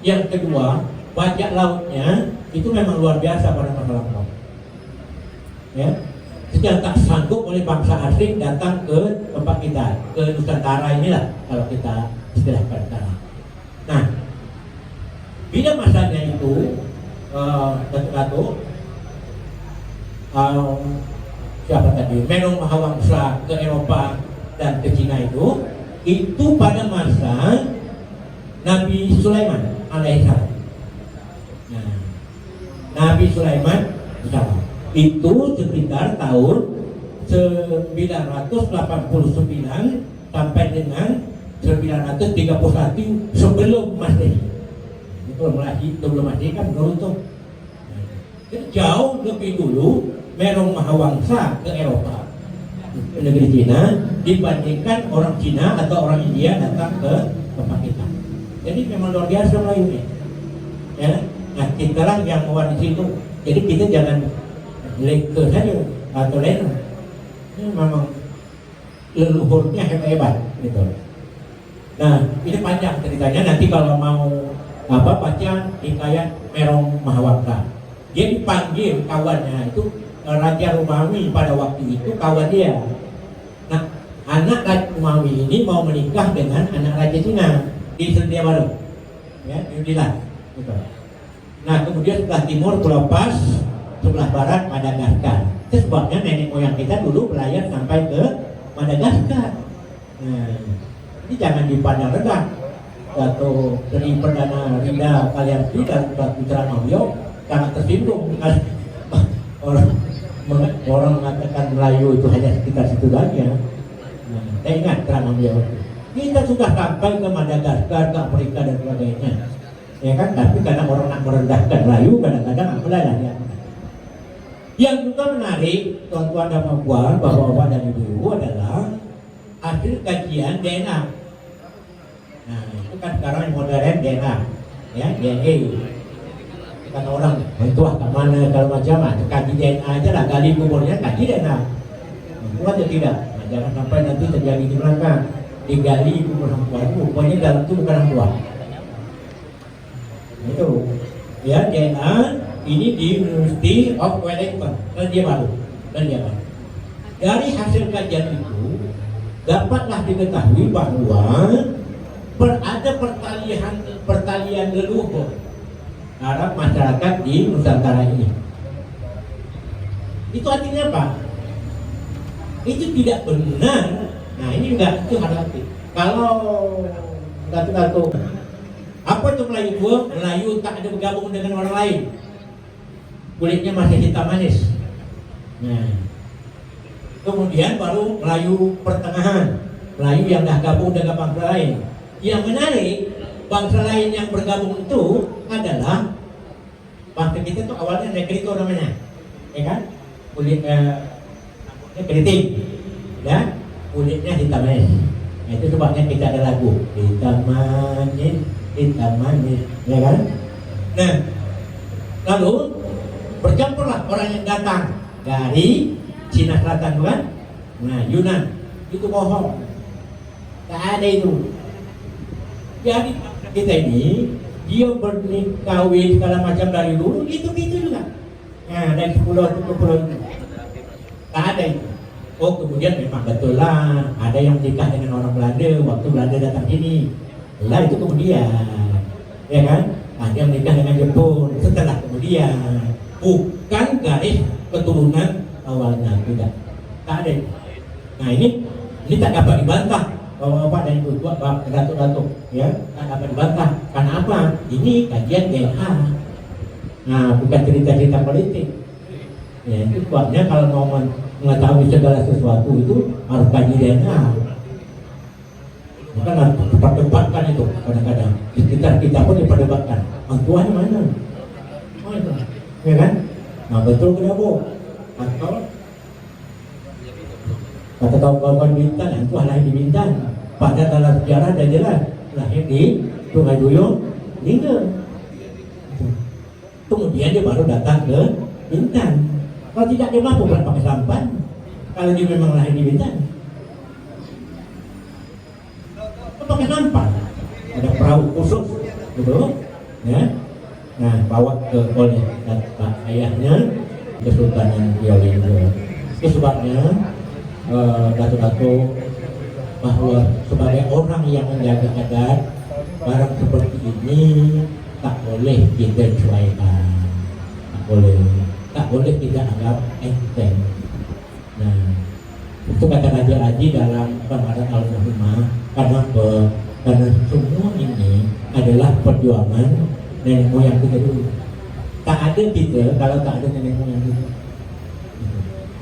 yang kedua, bajak lautnya itu memang luar biasa pada masa lampau. Ya, sejak tak sanggup oleh bangsa asing datang ke tempat kita, ke Nusantara inilah kalau kita istilahkan sekarang. Nah, bila masanya itu Datuk siapa tadi Merong Mahawangsa ke Eropa dan ke Cina itu pada masa Nabi Sulaiman alaihissalam. Nah, Nabi Sulaiman itu sekitar tahun 989 sampai dengan 931 sebelum Masehi. Sebelum Masehi kan beruntung. Jauh lebih dulu Merong Mahawangsa ke Eropa, ke negeri Cina, dibandingkan orang Cina atau orang India datang ke tempat kita. Jadi memang luar biasa Melayu ini. Ya, nah kita lah yang mewarisi itu. Jadi kita jangan leke saja atau lain. Ini memang leluhurnya hebat gitu. Nah ini panjang ceritanya. Nanti kalau mau baca hikayat Merong Mahawangsa. Dia dipanggil kawannya itu Raja Romawi pada waktu itu kawan dia. Nah anak Raja Romawi ini mau menikah dengan anak Raja Cina di Selandia Baru, ya New Zealand. Gitu. Nah kemudian sebelah timur Pulau Pas, sebelah barat Madagaskar. Itu sebabnya nenek moyang kita dulu berlayar sampai ke Madagaskar. Nah ini jangan dipandang rendah. Dato Sri Perdana Rinda Kaliamsi dan Putra Mawio sangat tersinggung orang mengatakan Melayu itu hanya sekitar situ saja. Nah, saya ingat ceramah beliau. Kita sudah sampai ke Madagaskar, ke Afrika dan sebagainya, ya kan? Tapi karena orang nak merendahkan Melayu, kadang-kadang apalah ya. Yang juga menarik, tuan-tuan dan puan, bapak-bapak dan ibu-ibu adalah hasil kajian DNA. Nah, itu kan sekarang modern DNA, ya DNA. Kata orang, itu ke mana kalau macam kaji DNA aja lah, gali kuburnya kaji DNA. Kuat atau tidak? Nah, jangan sampai nanti terjadi di belakang digali kubur orang tua, rupanya dalam itu bukan orang tua. Itu, ya DNA ini di University of Wellington, Selandia Baru. Dari hasil kajian itu dapatlah diketahui bahwa ada pertalian leluhur Arab masyarakat di Nusantara ini. Itu artinya apa? Itu tidak benar. Nah ini enggak, itu hati-hati. Kalau Datuk apa itu Melayu tua? Melayu tak ada bergabung dengan orang lain. Kulitnya masih hitam manis. Nah, kemudian baru Melayu pertengahan, Melayu yang dah gabung dengan bangsa lain. Yang menarik, bangsa lain yang bergabung itu adalah bangsa kita itu awalnya Negrito namanya, ya kan? Kulitnya keriting, ya, kulitnya hitam manis. Nah, itu sebabnya kita ada lagu hitam manis, ya kan? Nah, lalu bercampurlah orang yang datang dari Cina Selatan, bukan? Nah, Yunan itu bohong, tak ada itu. Jadi kita ini dia berkahwin segala macam dari dulu gitu juga. Nah dari pulau itu ke pulau itu tak ada itu. Oh kemudian memang betul lah ada yang menikah dengan orang Belanda waktu Belanda datang sini. Lah itu kemudian, ya kan? Ada yang menikah dengan Jepun setelah kemudian. Bukan garis keturunan awalnya, tidak. Tak ada. Nah ini tak dapat dibantah. Bapak-bapak dan ibu tua, datuk-datuk, ya, tak dapat dibantah. Karena apa? Ini kajian DNA. Nah, bukan cerita-cerita politik. Ya, itu sebabnya kalau mau mengetahui segala sesuatu itu harus kaji DNA. Bukan harus diperdebatkan itu kadang-kadang. Di sekitar kita pun diperdebatkan. Tuhan mana? Oh itu, ya kan? Nah betul ke Bu? Atau kata kawan-kawan Bintan, itu lahir di Bintan. Pada dalam sejarah dan jelas lahir di Sungai Duyung, Lingga. Kemudian dia baru datang ke Bintan. Kalau tidak dia mampu pakai sampan. Kalau dia memang lahir di Bintan, pakai sampan. Ada perahu khusus, gitu, ya. Nah, bawa oleh bapak ayahnya Kesultanan Riau ini. Itu sebabnya Datuk-datuk bahwa sebagai orang yang menjaga adat, barang seperti ini tak boleh kita cuaikan, tak boleh kita anggap enteng. Nah, itu kata Raja Haji dalam Pemarat Al-Muhimah. Karena semua ini adalah perjuangan nenek moyang kita dulu. Tak ada kita kalau tak ada nenek moyang kita.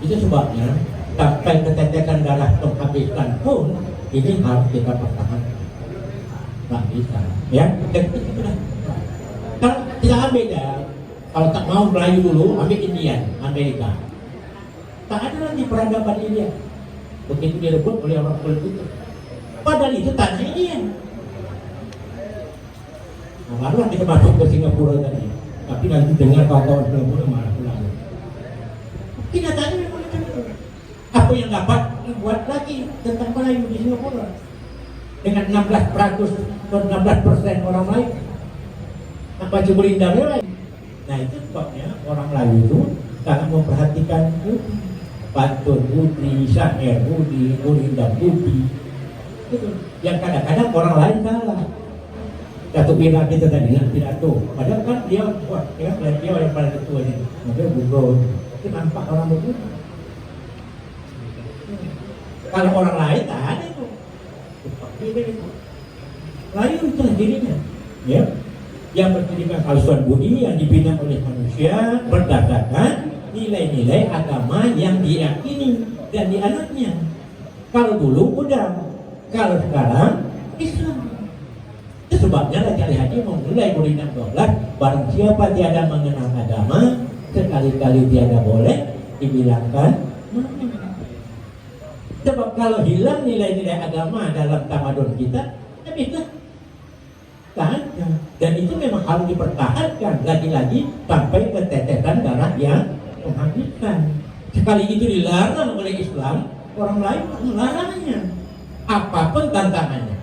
Itu sebabnya sampai ketetesan darah menghabiskan pun ini harus kita pertahankan. Tak bisa, ya. Kalau tidak ambil dah, kalau tak mau Melayu dulu, ambil Indian, Amerika. Tak ada lagi peradaban India. Begitu direbut oleh orang kulit putih. Padahal itu tanah India. Nah, barulah kita masuk ke Singapura tadi. Tapi nanti dengar kawan-kawan Singapura marah pulang. Kenyataannya memang macam itu. Apa yang dapat dibuat lagi tentang Melayu di Singapura dengan 16% orang Melayu. Apa coba lindang lain? Nah, itu sebabnya orang Melayu itu sangat memperhatikan pantun budi, syair budi, gurindam budi. Itu yang kadang-kadang orang lain salah. Datuk Bina kita tadi nak pidato, padahal kan dia buat, ya, dia yang paling tua ini, dia bugo, itu nampak orang begitu. Kalau orang lain tak ada itu, Melayu itu dirinya, ya, yang berdirikan Kalsuan Budi yang dibina oleh manusia berdasarkan nilai-nilai agama yang diyakini dan dianutnya. Kalau dulu Buddha, kalau sekarang Islam. Itu sebabnya Raja Haji memulai Muridam 12, barang siapa tiada mengenal agama, sekali-kali tiada boleh dibilangkan mengenal. Sebab kalau hilang nilai-nilai agama dalam tamadun kita, habislah. Tak ada. Dan itu memang harus dipertahankan lagi-lagi sampai ketetesan darah yang menghabiskan. Sekali itu dilarang oleh Islam, orang lain melarangnya. Apapun tantangannya.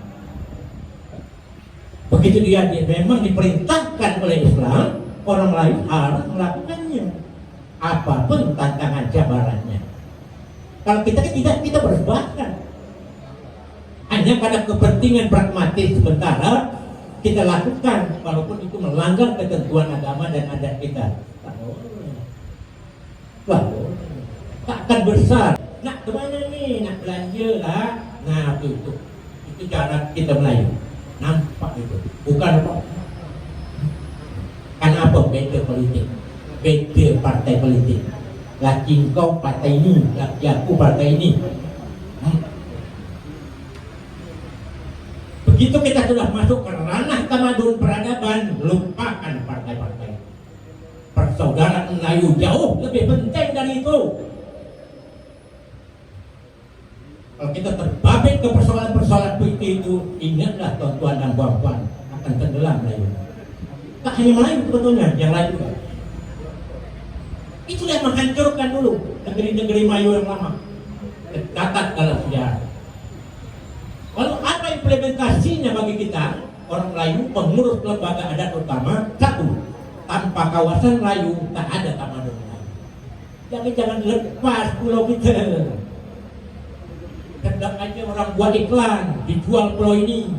Begitu dia memang diperintahkan oleh Islam, orang lain harus melakukannya. Apapun tantangan cabarannya. Kalau kita tidak, kita bersebaran. Hanya karena kepentingan pragmatis sementara kita lakukan, walaupun itu melanggar ketentuan agama dan adat kita. Tak boleh. Tak akan besar. Nak kemana nih? Nak belanja lah. Nah, itu cara kita Melayu. Nampak itu. Bukan apa. Karena apa? Beda politik. Beda partai politik. Laki kau partai ini, laki aku partai ini. Begitu kita sudah masuk ke ranah tamadun peradaban, lupakan partai-partai. Persaudaraan Melayu jauh lebih penting dari itu. Kalau kita terbabit ke persoalan-persoalan itu, ingatlah tuan-tuan dan puan-puan akan tenggelam Melayu. Tak hanya Melayu sebetulnya, yang lain juga. Itu yang menghancurkan dulu negeri-negeri Melayu yang lama. Tercatat dalam sejarah. Lalu apa implementasinya bagi kita? Orang Melayu pengurus lembaga adat utama, satu, tanpa kawasan Melayu tak ada tamadun Melayu. Jangan lepas pulau kita. Sedang aja orang buat iklan, dijual pulau ini.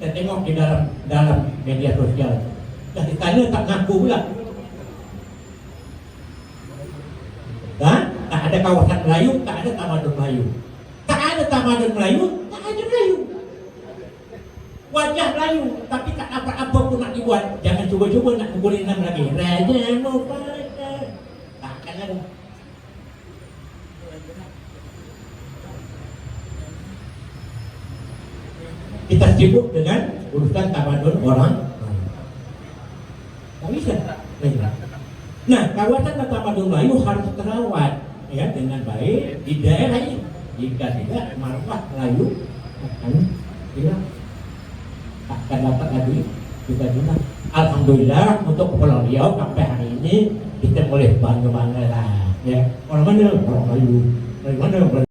Saya tengok di dalam media sosial. Dah ditanya tak ngaku pula. Dan tak ada kawasan Melayu, tak ada tamadun Melayu. Tak ada tamadun Melayu, tak ada Melayu. Wajah Melayu, tapi tak apa-apa pun nak dibuat. Jangan cuba-cuba nak kumpulin enam lagi. Raja Mupada. Tak akan ada. Kita sibuk dengan urusan tamadun orang. Tak bisa. Nah, kawasan tamadun Melayu harus terawat ya dengan baik di daerah ini. Jika tidak, marwah Melayu akan hilang. Akan dapat lagi kita guna. Alhamdulillah untuk Pulau Riau sampai hari ini kita boleh bangga-bangga lah. Ya, orang mana? Orang Melayu. Dari mana?